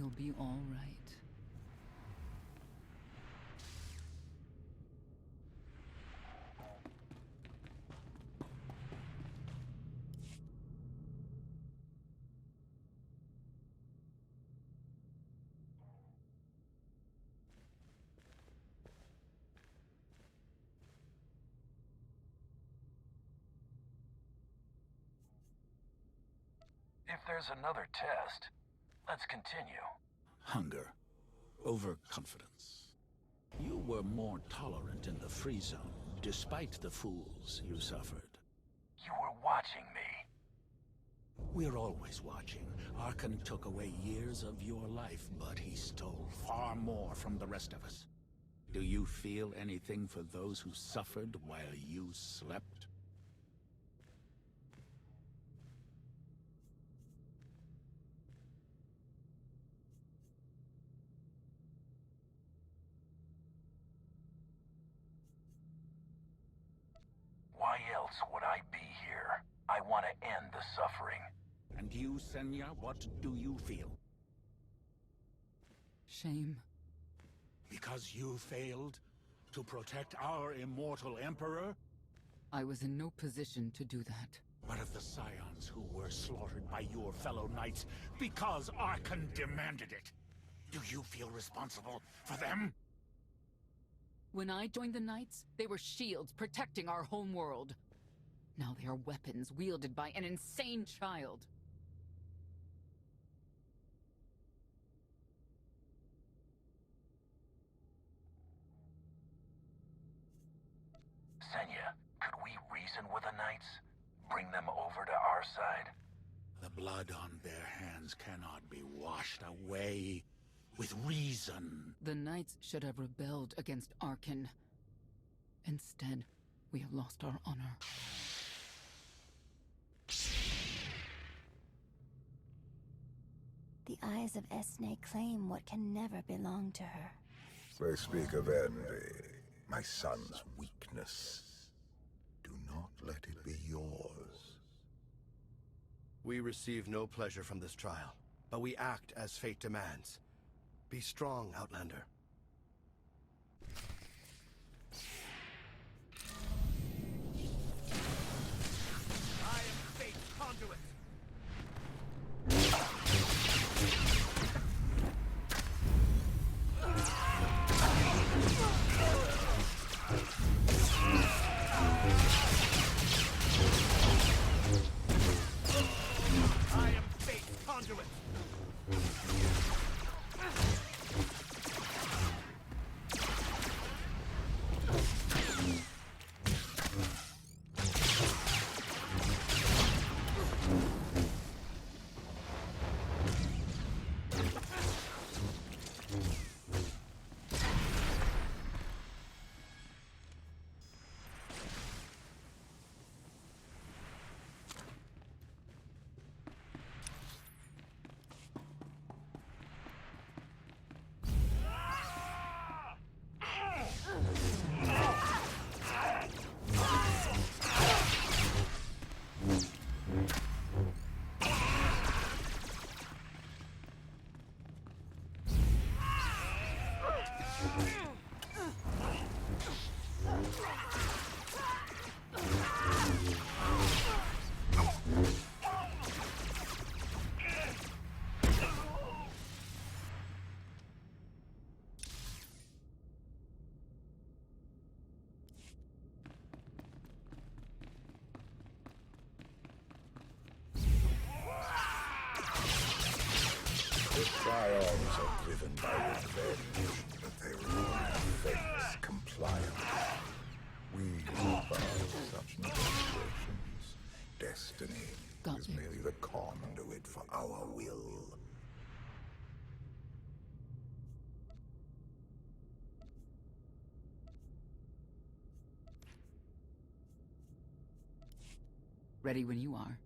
You'll be all right. If there's another test, let's continue. Hunger. Overconfidence. You were more tolerant in the free zone, despite the fools you suffered. You were watching me. We're always watching. Arkan took away years of your life, but he stole far more from the rest of us. Do you feel anything for those who suffered while you slept? Why else would I be here? I want to end the suffering. And you, Senya, what do you feel? Shame. Because you failed to protect our immortal Emperor? I was in no position to do that. What of the Scions who were slaughtered by your fellow knights because Arkan demanded it? Do you feel responsible for them? When I joined the Knights, they were shields protecting our home world. Now they are weapons wielded by an insane child. Senya, could we reason with the Knights? Bring them over to our side? The blood on their hands cannot be washed away with reason. The Knights should have rebelled against Arkan. Instead, we have lost our honor. The eyes of Esne claim what can never belong to her. They speak of envy, my son's weakness. Do not let it be yours. We receive no pleasure from this trial, but we act as fate demands. Be strong, Outlander. I am fate's conduit. I am fate's conduit. Scions are driven by revenge, but they remain fate's compliance. We found such negotiations. Destiny is merely the conduit for our will. Ready when you are.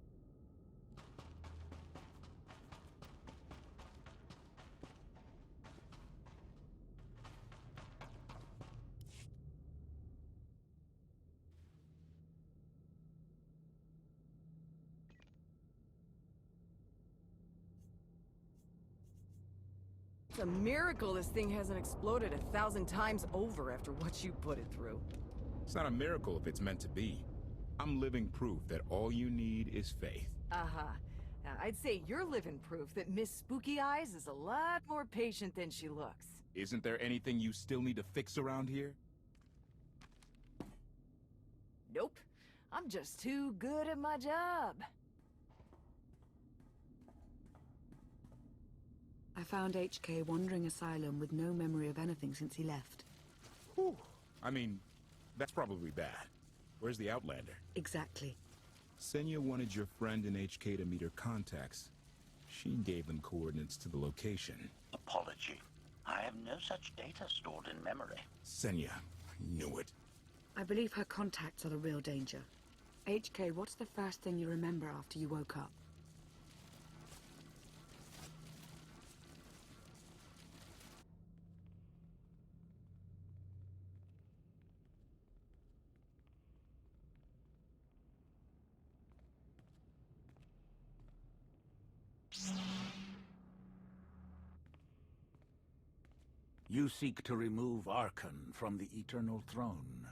It's a miracle this thing hasn't exploded 1,000 times over after what you put it through. It's not a miracle if it's meant to be. I'm living proof that all you need is faith. Uh-huh. Now, I'd say you're living proof that Miss Spooky Eyes is a lot more patient than she looks. Isn't there anything you still need to fix around here? Nope. I'm just too good at my job. I found HK wandering asylum with no memory of anything since he left. Whew. I mean, that's probably bad. Where's the Outlander? Exactly. Senya wanted your friend in HK to meet her contacts. She gave them coordinates to the location. Apology. I have no such data stored in memory. Senya, I knew it. I believe her contacts are the real danger. HK, what's the first thing you remember after you woke up? You seek to remove Arkan from the Eternal Throne.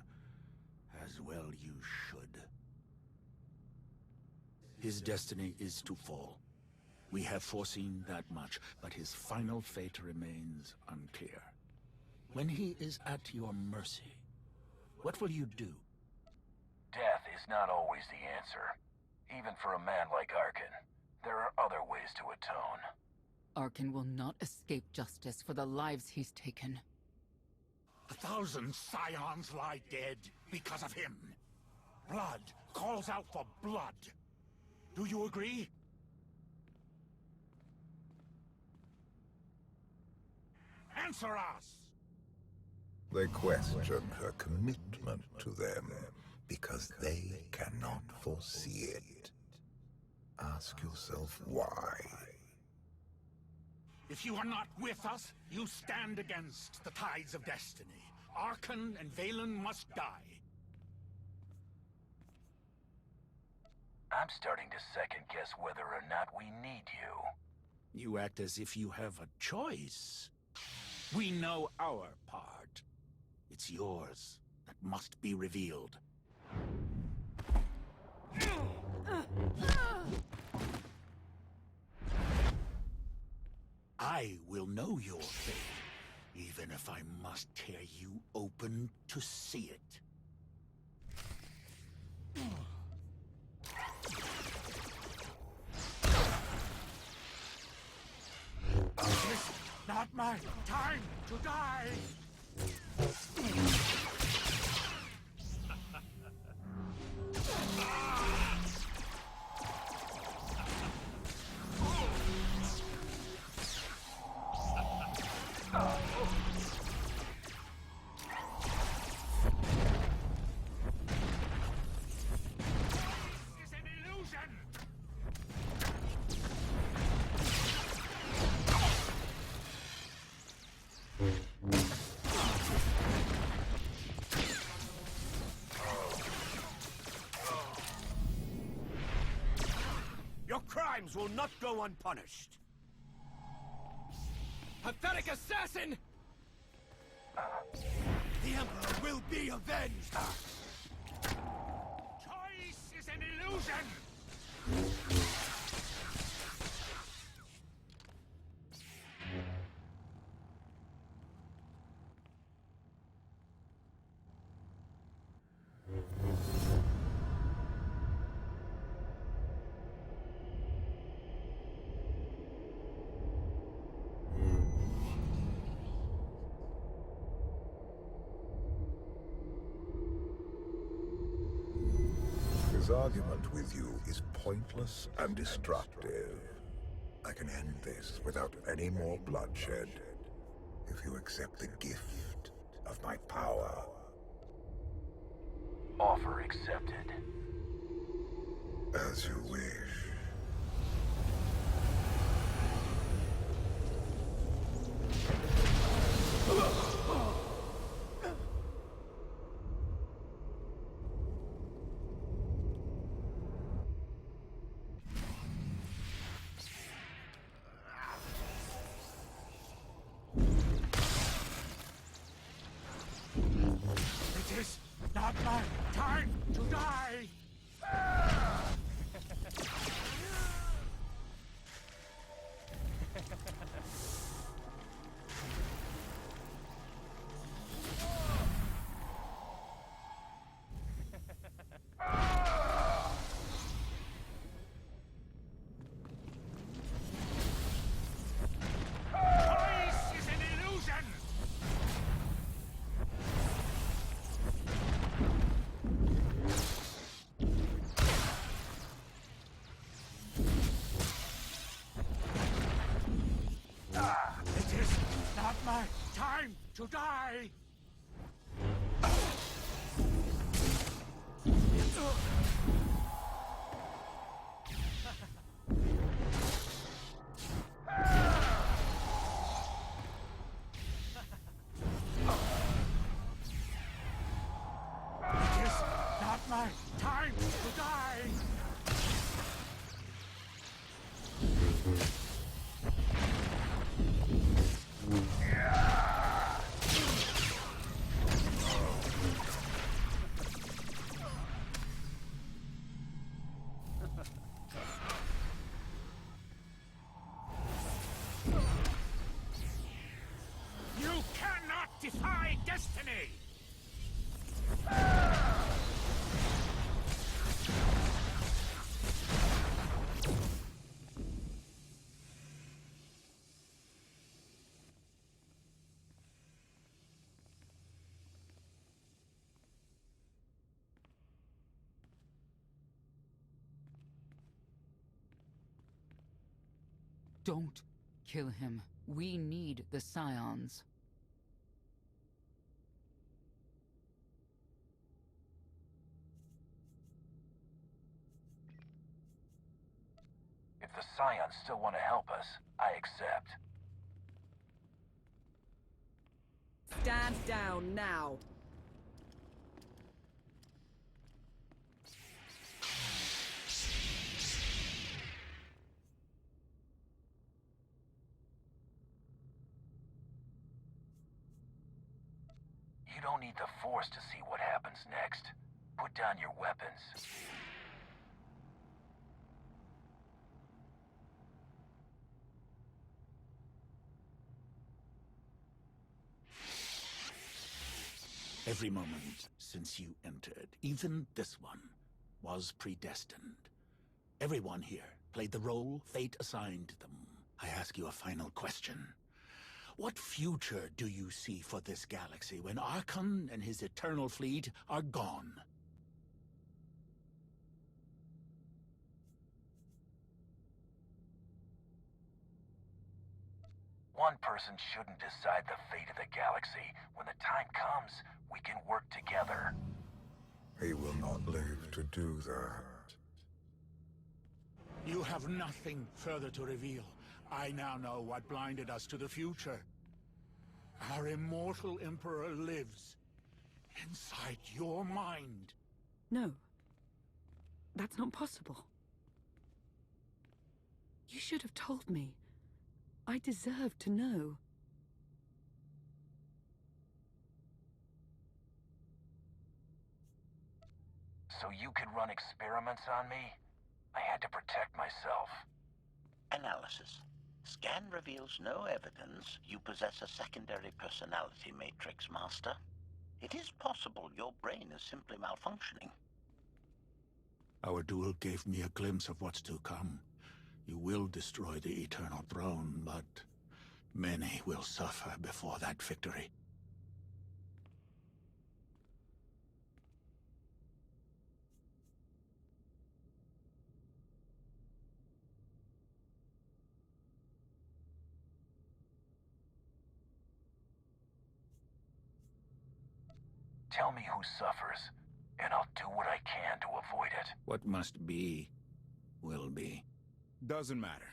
As well you should. His destiny is to fall. We have foreseen that much, but his final fate remains unclear. When he is at your mercy, what will you do? Death is not always the answer. Even for a man like Arkan, there are other ways to atone. Arkan will not escape justice for the lives he's taken. 1,000 scions lie dead because of him. Blood calls out for blood. Do you agree? Answer us! They question her commitment to them because they cannot foresee it. Ask yourself why. If you are not with us, you stand against the tides of destiny. Arkan and Valen must die. I'm starting to second-guess whether or not we need you. You act as if you have a choice. We know our part. It's yours that must be revealed. I will know your fate, even if I must tear you open to see it. This is not my time to die! Your crimes will not go unpunished. Pathetic assassin! The Emperor will be avenged! Choice is an illusion! His argument with you is pointless and destructive. I can end this without any more bloodshed, if you accept the gift of my power. Offer accepted. As you wish. time to die! It is not my time to die! You cannot defy destiny! Don't kill him. We need the Scions. If the Scions still want to help us, I accept. Stand down now. You don't need the Force to see what happens next. Put down your weapons. Every moment since you entered, even this one, was predestined. Everyone here played the role fate assigned them. I ask you a final question. What future do you see for this galaxy when Arkhan and his eternal fleet are gone? One person shouldn't decide the fate of the galaxy. When the time comes, we can work together. He will not live to do that. You have nothing further to reveal. I now know what blinded us to the future. Our immortal Emperor lives inside your mind. No. That's not possible. You should have told me. I deserve to know. So you could run experiments on me? I had to protect myself. Analysis. Scan reveals no evidence you possess a secondary personality matrix, Master. It is possible your brain is simply malfunctioning. Our duel gave me a glimpse of what's to come. You will destroy the Eternal Throne, but many will suffer before that victory. Tell me who suffers, and I'll do what I can to avoid it. What must be, will be. Doesn't matter.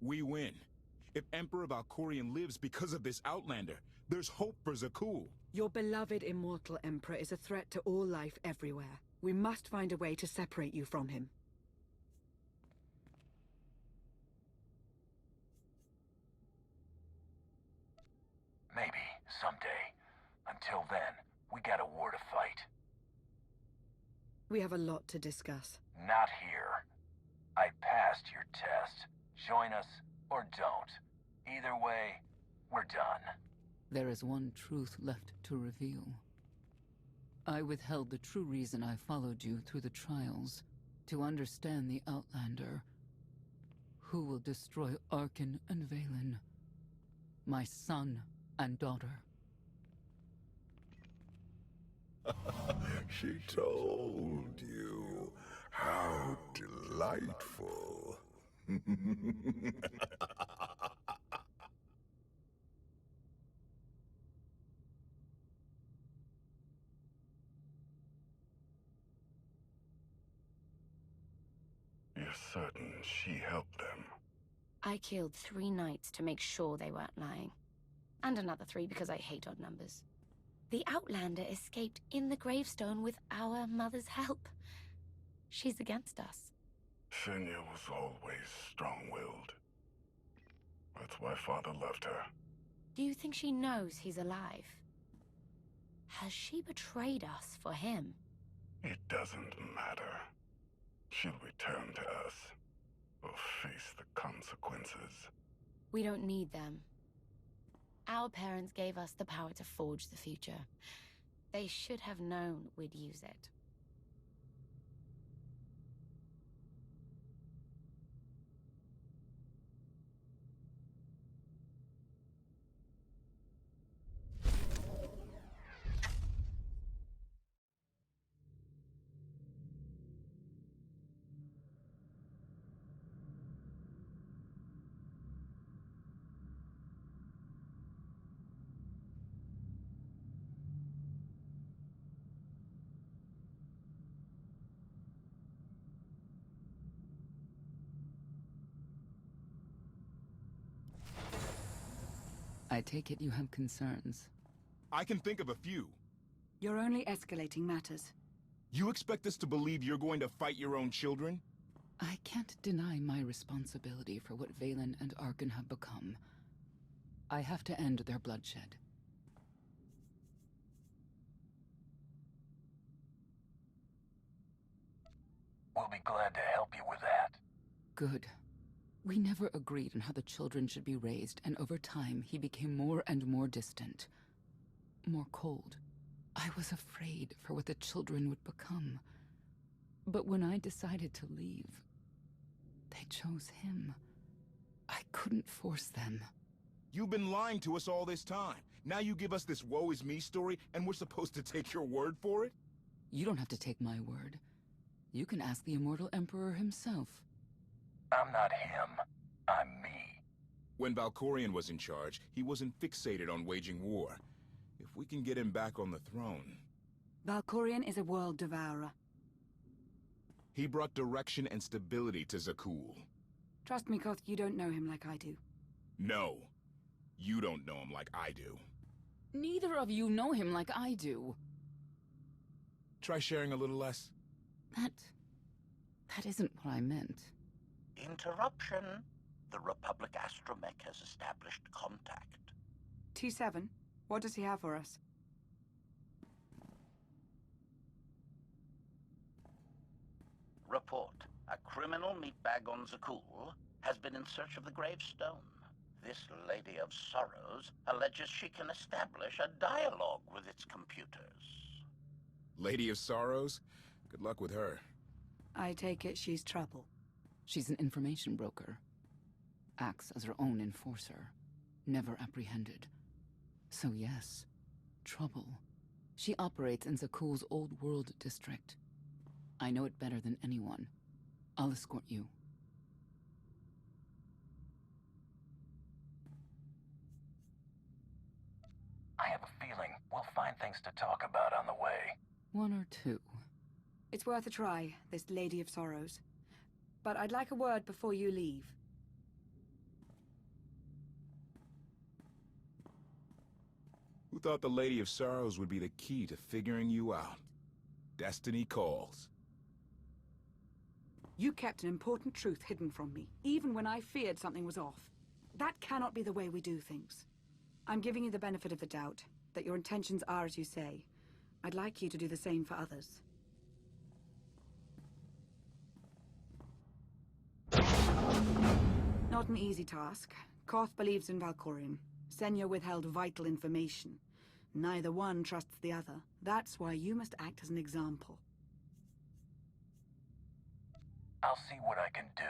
We win. If Emperor Valkorion lives because of this Outlander, there's hope for Zakuul. Your beloved immortal Emperor is a threat to all life everywhere. We must find a way to separate you from him. Maybe, someday. Until then, we got a war to fight. We have a lot to discuss. Not here. I passed your test. Join us, or don't. Either way, we're done. There is one truth left to reveal. I withheld the true reason I followed you through the trials, to understand the Outlander, who will destroy Arkhan and Vaylin, my son and daughter. She told you. How delightful. certain she helped them? I killed 3 knights to make sure they weren't lying. And another 3 because I hate odd numbers. The Outlander escaped in the gravestone with our mother's help. She's against us. Senya was always strong-willed. That's why Father left her. Do you think she knows he's alive? Has she betrayed us for him? It doesn't matter. She'll return to us. Or face the consequences. We don't need them. Our parents gave us the power to forge the future. They should have known we'd use it. I take it you have concerns. I can think of a few. You're only escalating matters. You expect us to believe you're going to fight your own children? I can't deny my responsibility for what Vaylin and Arcann have become. I have to end their bloodshed. We'll be glad to help you with that. Good. We never agreed on how the children should be raised, and over time he became more and more distant. More cold. I was afraid for what the children would become. But when I decided to leave, they chose him. I couldn't force them. You've been lying to us all this time. Now you give us this woe is me story, and we're supposed to take your word for it? You don't have to take my word. You can ask the Immortal Emperor himself. I'm not him. I'm me. When Valkorion was in charge, he wasn't fixated on waging war. If we can get him back on the throne... Valkorion is a world devourer. He brought direction and stability to Zakuul. Trust me, Koth, you don't know him like I do. No. You don't know him like I do. Neither of you know him like I do. Try sharing a little less. That isn't what I meant. Interruption. The Republic Astromech has established contact. T7, what does he have for us? Report. A criminal meatbag on Zakuul has been in search of the gravestone. This Lady of Sorrows alleges she can establish a dialogue with its computers. Lady of Sorrows? Good luck with her. I take it she's trouble. She's an information broker. Acts as her own enforcer. Never apprehended. So yes, trouble. She operates in Zakuul's Old World district. I know it better than anyone. I'll escort you. I have a feeling we'll find things to talk about on the way. 1 or 2. It's worth a try, this Lady of Sorrows. But I'd like a word before you leave. Who thought the Lady of Sorrows would be the key to figuring you out? Destiny calls. You kept an important truth hidden from me, even when I feared something was off. That cannot be the way we do things. I'm giving you the benefit of the doubt, that your intentions are as you say. I'd like you to do the same for others. Not an easy task. Koth believes in Valkorion. Senya withheld vital information. Neither one trusts the other. That's why you must act as an example. I'll see what I can do.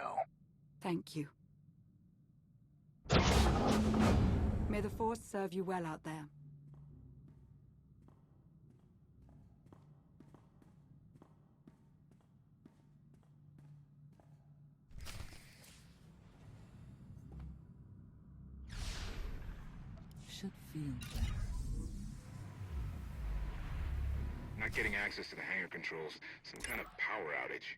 Thank you. May the Force serve you well out there. Should feel better. Not getting access to the hangar controls. Some kind of power outage.